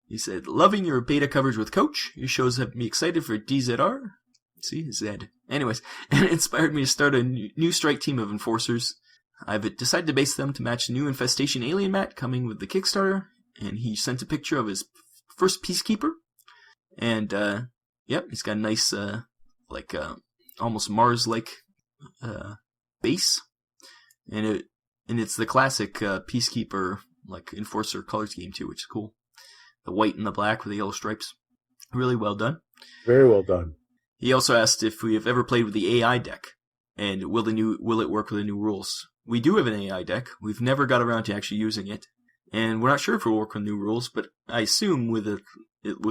He said, "Loving your beta coverage with Coach. Your shows have me excited for DZR." See, Z. Anyways, and it inspired me to start a new strike team of enforcers. I've decided to base them to match the new Infestation Alien mat coming with the Kickstarter. And he sent a picture of his first Peacekeeper. And, he's got a nice, almost Mars-like base. And it's the classic Peacekeeper, Enforcer color scheme, too, which is cool. The white and the black with the yellow stripes. Really well done. Very well done. He also asked if we have ever played with the AI deck, and will it work with the new rules? We do have an AI deck. We've never got around to actually using it, and we're not sure if it will work with new rules. But I assume with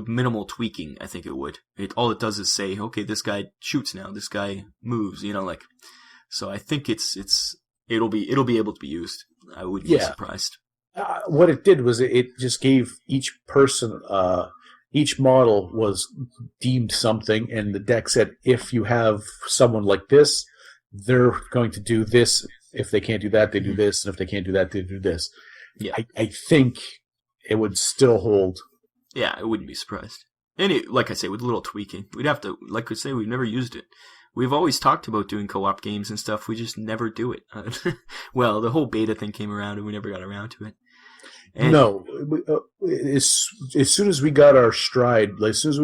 minimal tweaking, I think it would. All it does is say, okay, this guy shoots now, this guy moves, So I think it'll be able to be used. I wouldn't be surprised. What it did was it just gave each person. Each model was deemed something, and the deck said, if you have someone like this, they're going to do this. If they can't do that, they do this. And if they can't do that, they do this. Yeah. I think it would still hold. Yeah, I wouldn't be surprised. And like I say, with a little tweaking. We'd have to, like I say, we've never used it. We've always talked about doing co-op games and stuff. We just never do it. Well, the whole beta thing came around, and we never got around to it. And no, as soon as we got our stride, as soon as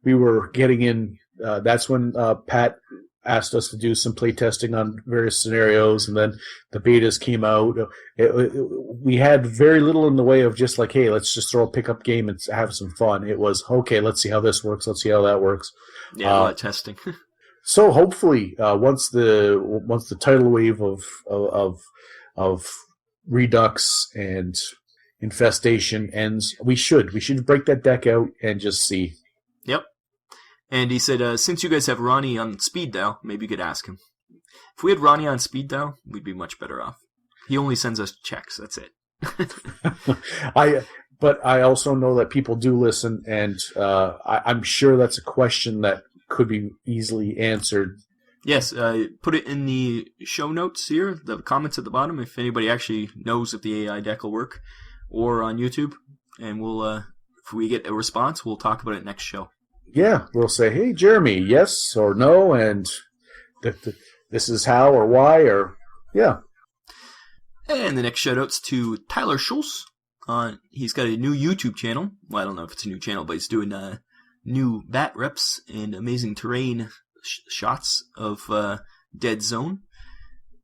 we were getting in, that's when Pat asked us to do some play testing on various scenarios, and then the betas came out. We had very little in the way of just hey, let's just throw a pickup game and have some fun. It was, okay, let's see how this works, let's see how that works. Yeah, a lot of testing. So hopefully, once the tidal wave of Redux and Infestation ends, we should break that deck out and just see. Yep. And he said, since you guys have Ronnie on speed dial, maybe you could ask him. If we had Ronnie on speed dial, we'd be much better off. He only sends us checks. That's it. But I also know that people do listen, and I'm sure that's a question that could be easily answered. Yes, put it in the show notes here, the comments at the bottom, if anybody actually knows if the AI deck will work, or on YouTube, and we'll, if we get a response, we'll talk about it next show. Yeah, we'll say, hey, Jeremy, yes or no, and this is how or why, or, yeah. And the next shout-out's to Tyler Schulz. He's got a new YouTube channel. Well, I don't know if it's a new channel, but he's doing new bat reps and amazing terrain shots of Deadzone.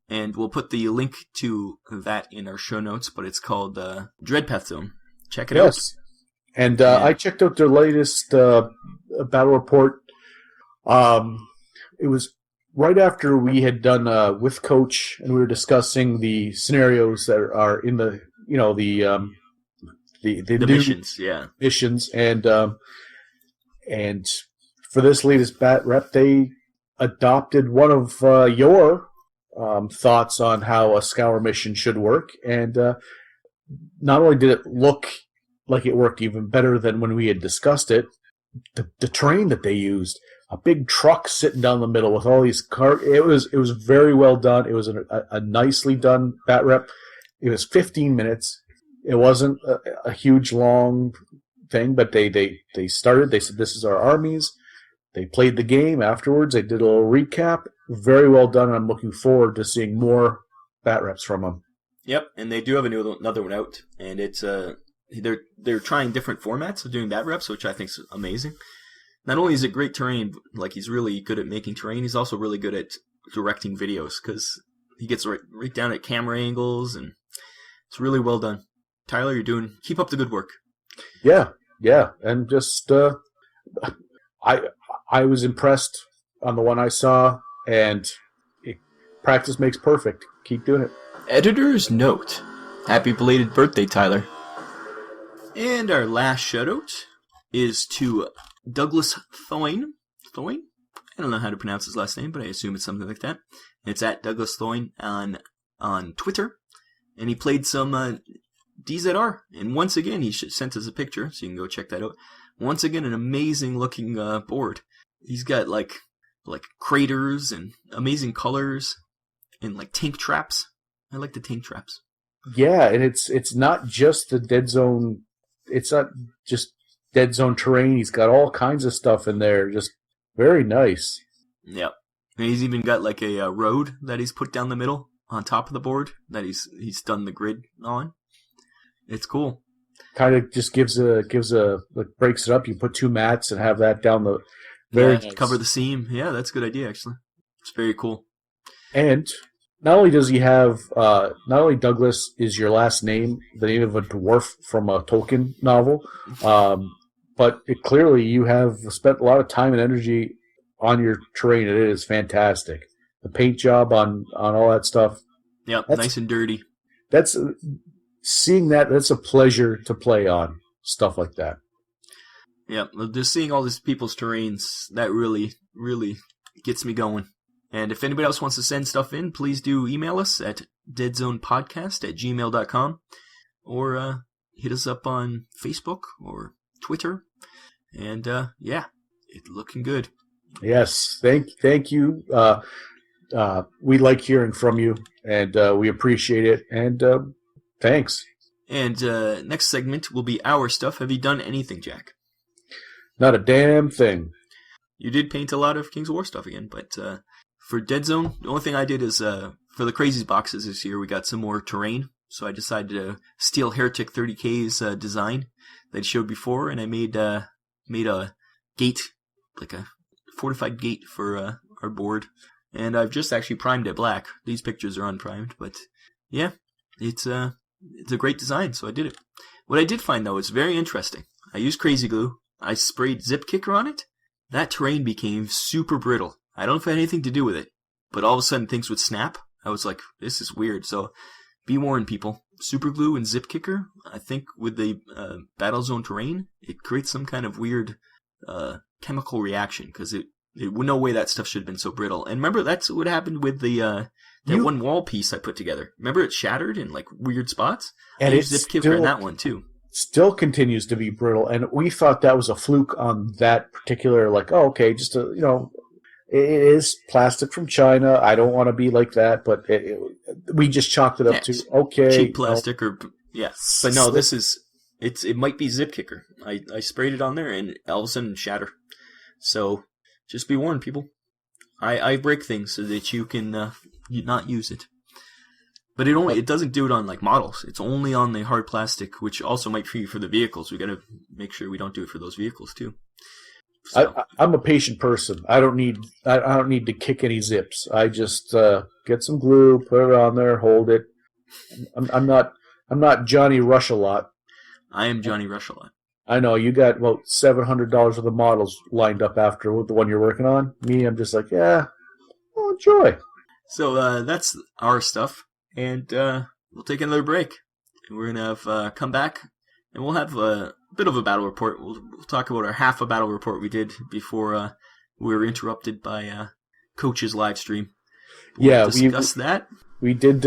And we'll put the link to that in our show notes, but it's called Dreadpath Zone. Check it out. Yes. And I checked out their latest battle report. It was right after we had done with Coach, and we were discussing the scenarios that are in the missions, missions, and for this latest bat rep, they adopted one of your thoughts on how a scour mission should work, and not only did it look like it worked even better than when we had discussed it, the terrain that they used, a big truck sitting down the middle with all these cars, it was very well done. It was a nicely done bat rep. It was 15 minutes. It wasn't a huge long thing, but they started. They said, this is our armies. They played the game afterwards. They did a little recap. Very well done. I'm looking forward to seeing more bat reps from them. Yep, and they do have another one out, and it's they're trying different formats of doing bat reps, which I think is amazing. Not only is it great terrain, like he's really good at making terrain, he's also really good at directing videos because he gets right down at camera angles, and it's really well done. Tyler, keep up the good work. Yeah, and just I was impressed on the one I saw, and practice makes perfect. Keep doing it. Editor's note: happy belated birthday, Tyler. And our last shoutout is to Douglas Thoin. Thoin? I don't know how to pronounce his last name, but I assume it's something like that. It's at Douglas Thoin on Twitter, and he played some DZR. And once again, he sent us a picture, so you can go check that out. once again, an amazing looking board. He's got like craters and amazing colors and like tank traps. I like the tank traps. Yeah, and it's not just the Deadzone. It's not just Deadzone terrain. He's got all kinds of stuff in there. Just very nice. Yep. And he's even got like a road that he's put down the middle on top of the board that he's done the grid on. It's cool. Kind of just gives a like breaks it up. You put 2 mats and have that down the nice. Cover the seam. Yeah, that's a good idea actually. It's very cool. And not only does he have not only Douglas is your last name, the name of a dwarf from a Tolkien novel, but clearly you have spent a lot of time and energy on your terrain, and it is fantastic. The paint job on all that stuff. Yep, nice and dirty. That's seeing that. That's a pleasure to play on stuff like that. Yeah, just seeing all these people's terrains, that really, really gets me going. And if anybody else wants to send stuff in, please do email us at deadzonepodcast@gmail.com or hit us up on Facebook or Twitter. And it's looking good. Yes, thank you. We like hearing from you, and we appreciate it. And thanks. And next segment will be our stuff. Have you done anything, Jack? Not a damn thing. You did paint a lot of Kings of War stuff again, but for Deadzone, the only thing I did is for the Crazies boxes this year, we got some more terrain. So I decided to steal Heretic 30K's design that I showed before, and I made a gate, like a fortified gate for our board. And I've just actually primed it black. These pictures are unprimed, but yeah, it's a great design, so I did it. What I did find, though, is very interesting. I used crazy glue. I sprayed Zip Kicker on it. That terrain became super brittle. I don't know if it had anything to do with it, but all of a sudden things would snap. I was like, this is weird. So be warned, people. Super glue and Zip Kicker, I think with the Battlezone terrain, it creates some kind of weird chemical reaction, because no way that stuff should have been so brittle. And remember, that's what happened with the one wall piece I put together. Remember, it shattered in like weird spots? And I used Zip Kicker in that one too. Still continues to be brittle, and we thought that was a fluke on that particular, like, oh, okay, just it is plastic from China. I don't want to be like that, but we just chalked it up to, okay. Cheap plastic but no, it might be Zip Kicker. I sprayed it on there, and all of a sudden shatter. So just be warned, people. I break things so that you can not use it. But it doesn't do it on like models. It's only on the hard plastic, which also might be for the vehicles. We got to make sure we don't do it for those vehicles too. So. I'm a patient person. I don't need to kick any zips. I just get some glue, put it on there, hold it. I'm not Johnny Rush a lot. I am Johnny Rush a lot. I know you got about $700 worth of models lined up after the one you're working on. Me, I'm just like, yeah, well, enjoy. So that's our stuff. And we'll take another break. And we're going to have come back, and we'll have a bit of a battle report. We'll talk about our half a battle report we did before we were interrupted by Coach's live stream. We'll discuss that. We did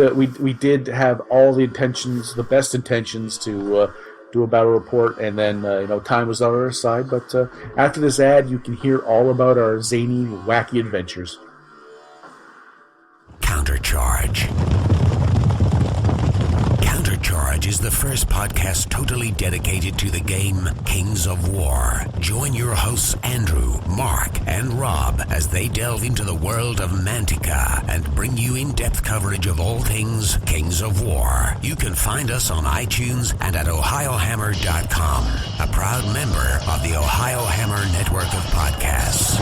have all the intentions, the best intentions to do a battle report, and then time was on our side. But after this ad, you can hear all about our zany, wacky adventures. Countercharge. Countercharge is the first podcast totally dedicated to the game Kings of War. Join your hosts Andrew, Mark, and Rob as they delve into the world of Mantica and bring you in-depth coverage of all things Kings of War. You can find us on iTunes and at ohiohammer.com, a proud member of the Ohio Hammer network of podcasts.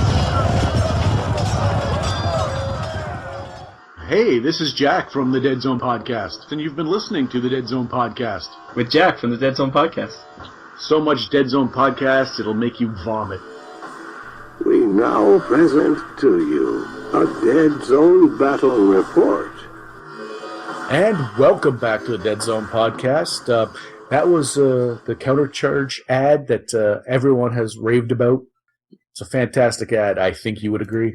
Hey, this is Jack from the Deadzone Podcast, and you've been listening to the Deadzone Podcast. With Jack from the Deadzone Podcast. So much Deadzone Podcast, it'll make you vomit. We now present to you a Deadzone Battle Report. And welcome back to the Deadzone Podcast. That was the Countercharge ad that everyone has raved about. It's a fantastic ad, I think you would agree.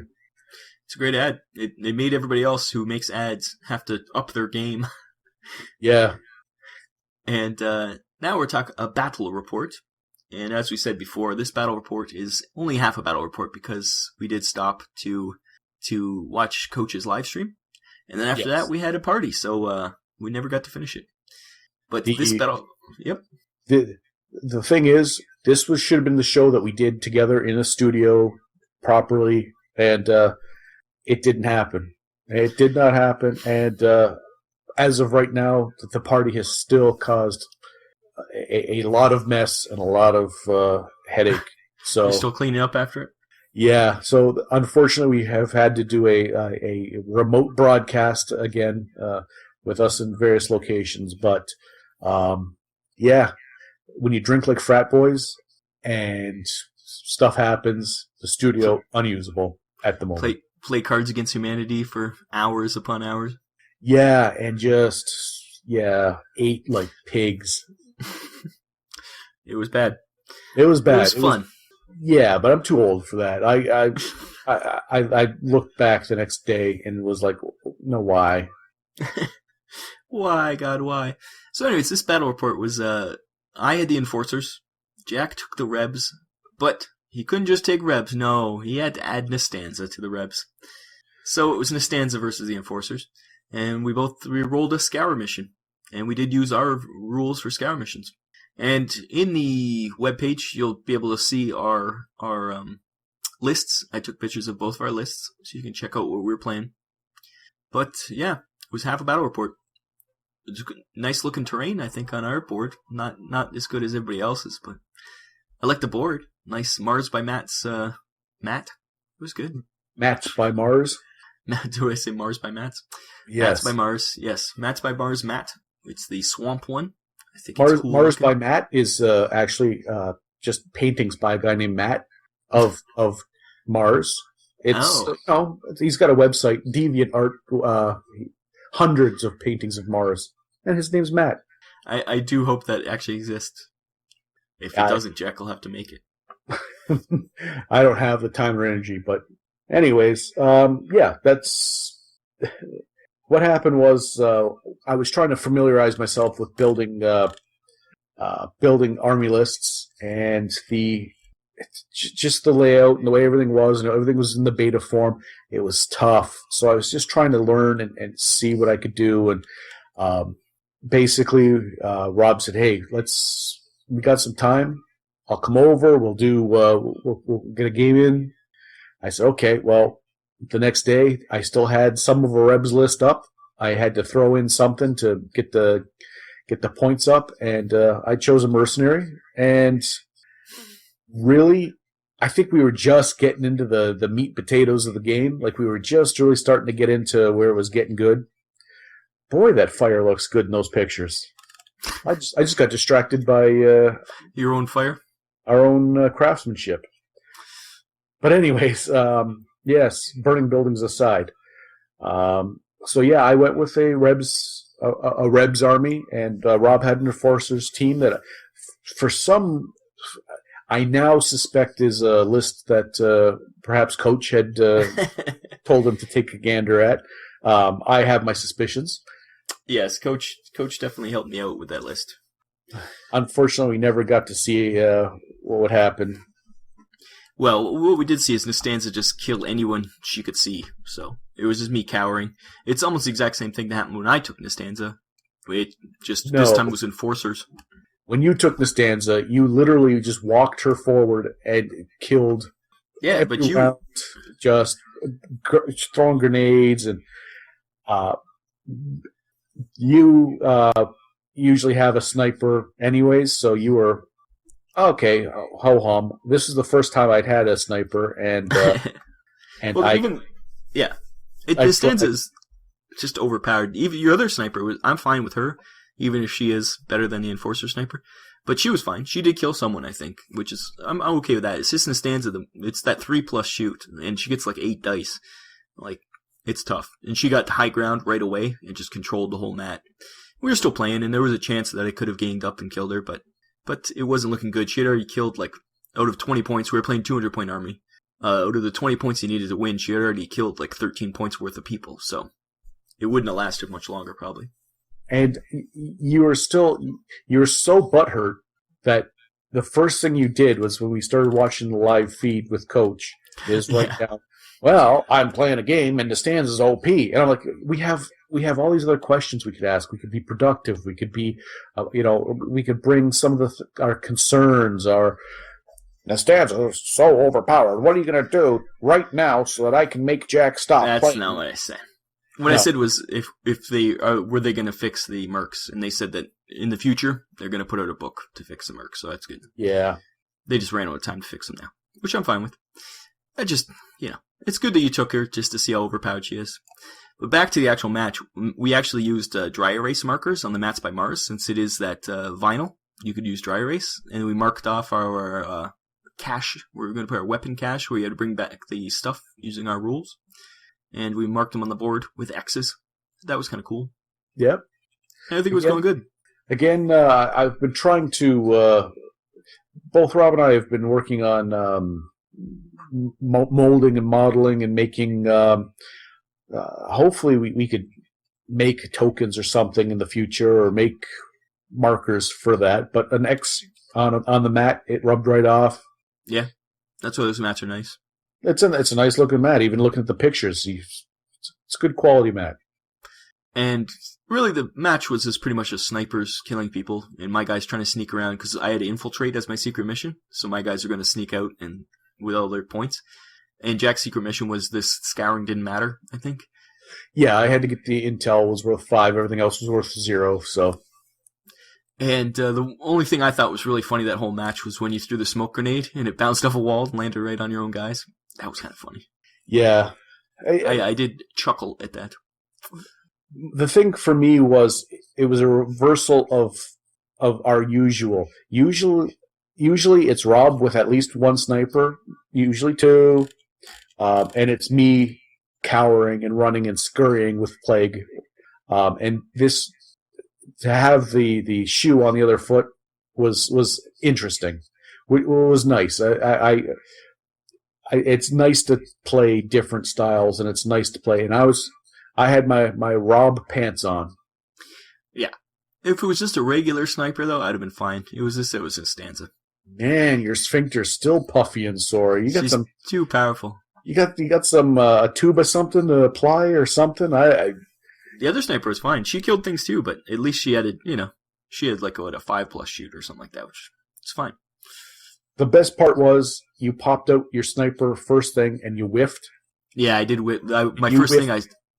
It's a great ad. It made everybody else who makes ads have to up their game. Yeah. And now we're talking a battle report. And as we said before, this battle report is only half a battle report because we did stop to watch Coach's live stream. And then after that, we had a party, so we never got to finish it. But this battle... Yep. The thing is, this should have been the show that we did together in a studio properly, and it didn't happen. It did not happen, and as of right now, the party has still caused a lot of mess and a lot of headache. So you're still cleaning up after it? Yeah, so unfortunately we have had to do a remote broadcast again with us in various locations, but yeah, when you drink like frat boys and stuff happens, the studio unusable at the moment. Play Cards Against Humanity for hours upon hours. Yeah, and ate like pigs. It was bad. It was bad. It was fun. Yeah, but I'm too old for that. I looked back the next day and was like, no, why? Why, God, why? So anyways, this battle report was, I had the Enforcers. Jack took the Rebs, but he couldn't just take Rebs. No, he had to add Nastanza to the Rebs. So it was Nastanza versus the Enforcers, and we rolled a Scour mission, and we did use our rules for Scour missions. And in the webpage, you'll be able to see our lists. I took pictures of both of our lists, so you can check out what we're playing. But yeah, it was half a battle report. It's nice looking terrain, I think, on our board. Not as good as everybody else's, but I like the board. Nice Mars by Matt's. Matt? It was good. Matt's by Mars? Do I say Mars by Matt's? Yes. Matt's by Mars. Yes. Matt's by Mars, Matt. It's the swamp one. I think Mars, it's cool. Mars by Matt is actually just paintings by a guy named Matt of Mars. It's he's got a website, DeviantArt, hundreds of paintings of Mars, and his name's Matt. I do hope that actually exists. If it doesn't, Jack will have to make it. I don't have the time or energy, but anyways, yeah, that's what happened. Was I was trying to familiarize myself with building army lists, and just the layout and the way everything was, and everything was in the beta form. It was tough, so I was just trying to learn and see what I could do. And basically, Rob said, "Hey, we got some time. I'll come over. We'll get a game in." I said, "Okay." Well, the next day, I still had some of a Rebs list up. I had to throw in something to get the points up, and I chose a mercenary. And really, I think we were just getting into the meat potatoes of the game. Like, we were just really starting to get into where it was getting good. Boy, that fire looks good in those pictures. I just got distracted by your own fire, our own craftsmanship. But anyways, yes, burning buildings aside. So yeah, I went with a Rebs army, and Rob had an Enforcers team that, for some, I now suspect is a list that perhaps Coach had told him to take a gander at. I have my suspicions. Yes, Coach definitely helped me out with that list. Unfortunately, we never got to see what would happen. Well, what we did see is Nastanza just kill anyone she could see, so it was just me cowering. It's almost the exact same thing that happened when I took Nastanza. This time it was Enforcers. When you took Nastanza, you literally just walked her forward and killed. Yeah, but you just throwing grenades, and you usually have a sniper anyways, so you were okay. Ho hum. This is the first time I'd had a sniper, and well, Nastanza's just overpowered. Even your other sniper I'm fine with her, even if she is better than the Enforcer sniper. But she was fine. She did kill someone, I think, which is I'm okay with that. It's just Nastanza. It's that 3+ shoot, and she gets like 8 dice. Like, it's tough. And she got to high ground right away and just controlled the whole mat. We were still playing, and there was a chance that I could have ganged up and killed her, but it wasn't looking good. She had already killed, like, out of 20 points. We were playing 200-point army. Out of the 20 points you needed to win, she had already killed like 13 points worth of people. So it wouldn't have lasted much longer, probably. And you were so butthurt that the first thing you did was when we started watching the live feed with Coach is write down, well, I'm playing a game and the stands is OP. And I'm like, we have all these other questions we could ask. We could be productive. We could be, we could bring some of our concerns, the stands are so overpowered. What are you going to do right now so that I can make Jack stop That's playing? not what I said. What I said was if they were they going to fix the mercs, and they said that in the future they're going to put out a book to fix the mercs, so that's good. Yeah. They just ran out of time to fix them now, which I'm fine with. I just, it's good that you took her just to see how overpowered she is. But back to the actual match, we actually used dry erase markers on the Mats by Mars, since it is that vinyl. You could use dry erase, and we marked off our cache. We were going to put our weapon cache where you had to bring back the stuff using our rules. And we marked them on the board with X's. That was kind of cool. Yep. And I think it was going good. Again, I've been trying to... both Rob and I have been working on molding and modeling and making... hopefully we could make tokens or something in the future or make markers for that. But an X on the mat, it rubbed right off. Yeah. That's why those mats are nice. It's a nice looking mat. Even looking at the pictures, it's good quality mat. And really, the match was just pretty much just snipers killing people, and my guys trying to sneak around because I had to infiltrate as my secret mission. So my guys are going to sneak out and with all their points. And Jack's secret mission was this scouring didn't matter, I think. Yeah, I had to get the intel was worth 5. Everything else was worth 0. So. And the only thing I thought was really funny that whole match was when you threw the smoke grenade and it bounced off a wall and landed right on your own guys. That was kind of funny. Yeah. I did chuckle at that. The thing for me was it was a reversal of our usual. Usually it's Rob with at least 1 sniper, usually 2, and it's me cowering and running and scurrying with Plague. And this... to have the shoe on the other foot was interesting. It was nice. It's nice to play different styles, and it's nice to play. And I had my Rob pants on. Yeah, if it was just a regular sniper though, I'd have been fine. It was a stanza. Man, your sphincter's still puffy and sore. You got She's too powerful. You got some a tube of something to apply or something. The other sniper was fine. She killed things too, but at least she had she had like a 5+ shoot or something like that, which is fine. The best part was you popped out your sniper first thing and you whiffed. Yeah, I did whiff.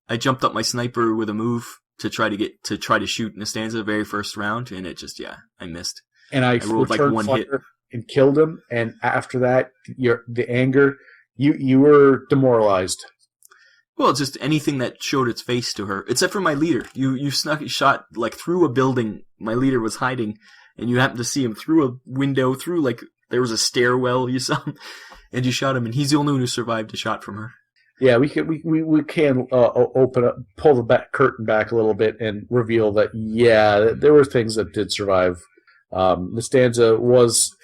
I jumped up my sniper with a move to try to shoot Nastanza very first round, and it just I missed. And I rolled like 1 hit and killed him. And after that, the anger, you were demoralized. Well, just anything that showed its face to her, except for my leader. You shot like through a building. My leader was hiding, and you happened to see him through a window, through like there was a stairwell. You saw him, and you shot him, and he's the only one who survived a shot from her. Yeah, we can open up, pull the curtain back a little bit, and reveal that there were things that did survive. Nastanza was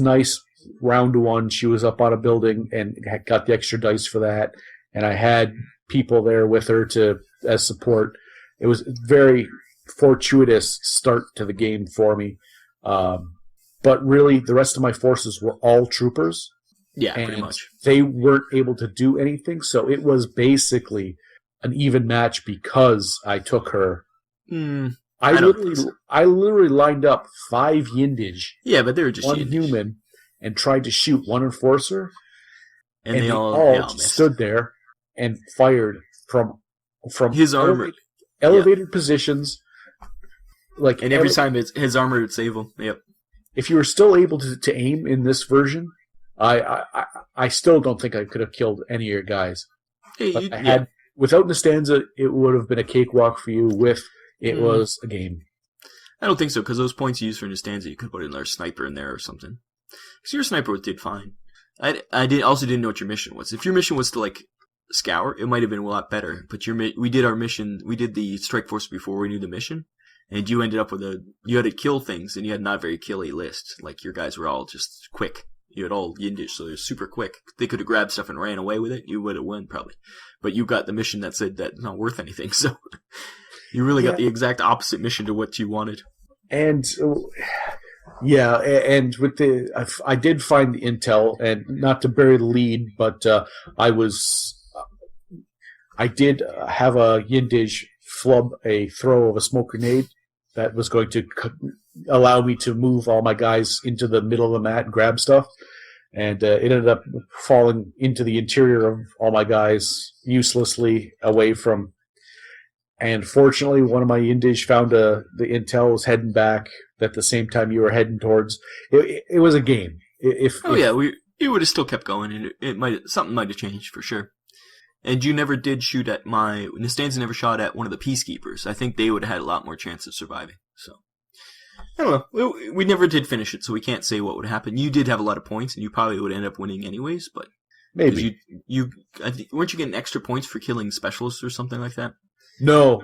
nice. Round 1, she was up on a building and got the extra dice for that. And I had people there with her as support. It was a very fortuitous start to the game for me. But really, the rest of my forces were all troopers. Yeah, pretty much. They weren't able to do anything, so it was basically an even match because I took her. I literally lined up 5 Yindage. Yeah, but they were just 1 Yindage. Human, and tried to shoot 1 Enforcer. And they all stood there and fired from his armor, elevated positions. And every time his armor would save him. Yep. If you were still able to aim in this version, I still don't think I could have killed any of your guys. Without Nastanza, it would have been a cakewalk for you. It was a game. I don't think so, because those points you used for Nastanza, you could put another sniper in there or something. Because your sniper did fine. I also didn't know what your mission was. If your mission was to like scour, it might have been a lot better. But we did our mission. We did the strike force before we knew the mission, and you ended up with you had to kill things, and you had not very killy list. Like your guys were all just quick. You had all Yindish, so they're super quick. They could have grabbed stuff and ran away with it. You would have won probably. But you got the mission that said that's not worth anything. So you really got the exact opposite mission to what you wanted. And Yeah, and with I did find the intel, and not to bury the lead, but I did have a Yindish flub a throw of a smoke grenade that was going to allow me to move all my guys into the middle of the mat and grab stuff. And it ended up falling into the interior of all my guys uselessly away from. And fortunately, one of my Yindish found the intel was heading back at the same time you were heading towards. It was a game. You would have still kept going, and something might have changed for sure. And you never did shoot at Nastanza never shot at one of the Peacekeepers. I think they would have had a lot more chance of surviving. So, I don't know. We never did finish it, so we can't say what would happen. You did have a lot of points, and you probably would end up winning anyways, but... Maybe. Weren't you getting extra points for killing specialists or something like that? No,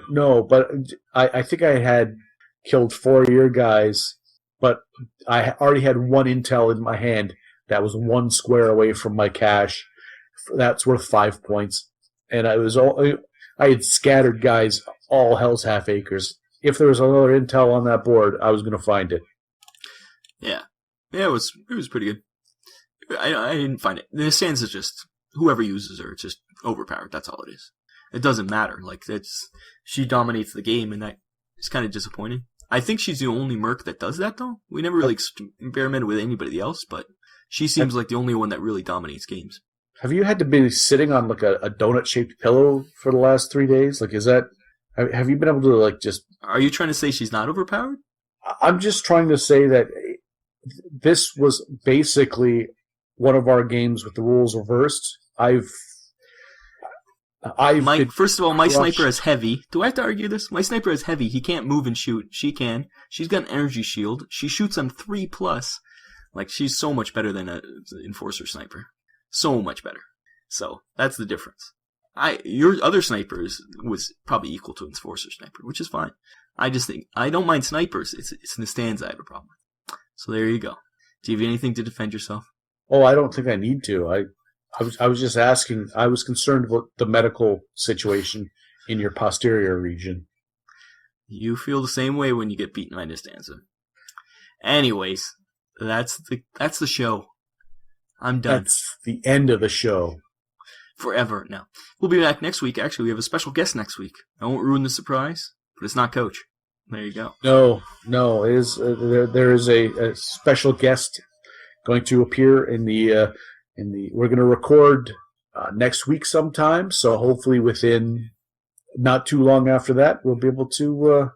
but I think I had killed 4 of your guys, but I already had one intel in my hand that was 1 square away from my cache. That's worth 5 points. And I had scattered guys all hell's half acres. If there was another intel on that board, I was going to find it. Yeah, it was pretty good. I didn't find it. The Sands is just whoever uses her, it's just overpowered. That's all it is. It doesn't matter. Like she dominates the game, and that is kind of disappointing. I think she's the only merc that does that, though. We never really experimented with anybody else, but she seems like the only one that really dominates games. Have you had to be sitting on like a donut-shaped pillow for the last 3 days? Like, is that? Have you been able to like just? Are you trying to say she's not overpowered? I'm just trying to say that this was basically one of our games with the rules reversed. First of all, my sniper is heavy. Do I have to argue this? My sniper is heavy. He can't move and shoot. She can. She's got an energy shield. She shoots on 3+. Like, she's so much better than an Enforcer sniper. So much better. So, that's the difference. Your other snipers was probably equal to Enforcer sniper, which is fine. I just think, I don't mind snipers. It's Nastanza I have a problem with. So there you go. Do you have anything to defend yourself? Oh, I don't think I need to. I was just asking. I was concerned about the medical situation in your posterior region. You feel the same way when you get beaten by Nastanza. Anyways, that's the show. I'm done. That's the end of the show. Forever now. We'll be back next week. Actually, we have a special guest next week. I won't ruin the surprise, but it's not Coach. There you go. No. It is there is a special guest going to appear in the. We're going to record next week sometime, so hopefully within not too long after that, we'll be able to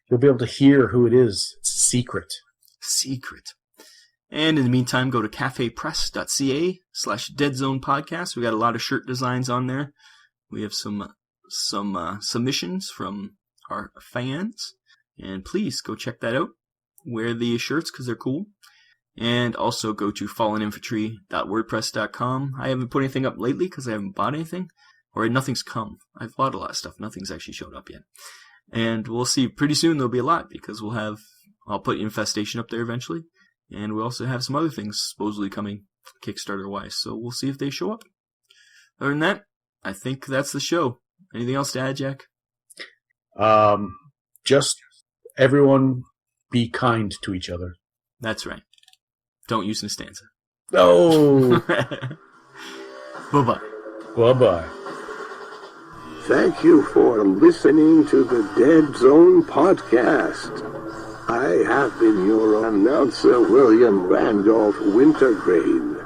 you'll be able to hear who it is. It's secret. And in the meantime, go to cafepress.ca/Deadzone podcast. We got a lot of shirt designs on there. We have some submissions from our fans, and please go check that out. Wear the shirts because they're cool. And also go to falleninfantry.wordpress.com. I haven't put anything up lately because I haven't bought anything. Or nothing's come. I've bought a lot of stuff. Nothing's actually showed up yet. And we'll see. Pretty soon there'll be a lot because I'll put Infestation up there eventually. And we also have some other things supposedly coming Kickstarter-wise. So we'll see if they show up. Other than that, I think that's the show. Anything else to add, Jack? Just everyone be kind to each other. That's right. Don't use Nastanza. No. Bye-bye. Bye-bye. Thank you for listening to the Deadzone podcast. I have been your announcer, William Randolph Wintergreen.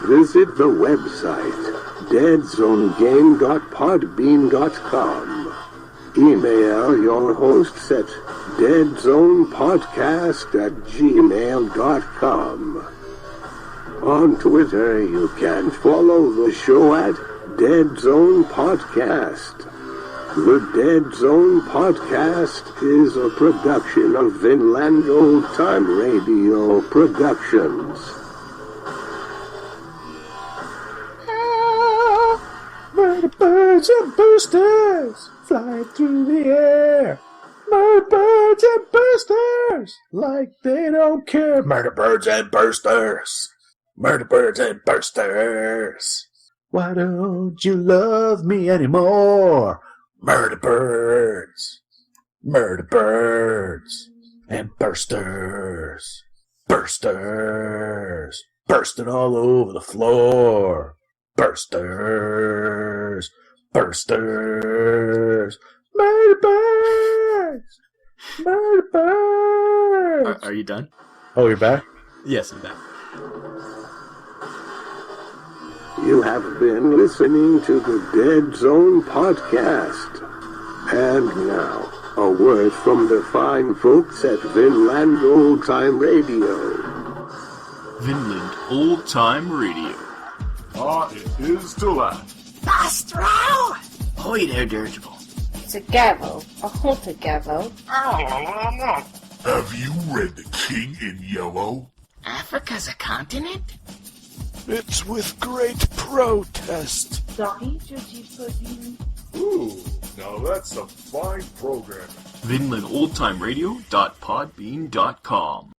Visit the website, deadzonegame.podbean.com. Email your hosts at deadzonepodcast@gmail.com. On Twitter, you can follow the show at Deadzone Podcast. The Deadzone Podcast is a production of Vinland Old Time Radio Productions. Murder birds and boosters fly through the air. Murder birds and boosters like they don't care. Murder birds and boosters. Murder birds and boosters. Why don't you love me anymore? Murder birds. Murder birds. And bursters. Bursters. Bursting all over the floor. Bursters. Bursters. Murder birds. Murder birds. Are you done? Oh, you're back? Yes, I'm back. You have been listening to the Deadzone podcast. And now, a word from the fine folks at Vinland Old Time Radio. Vinland Old Time Radio. It is to laugh. Bastro! Hoy there, dirigible. It's a gavel, a haunted gavel. Have you read The King in Yellow? Africa's a continent? It's with great protest. Ooh, now that's a fine program. VinlandOldTimeRadio.podbean.com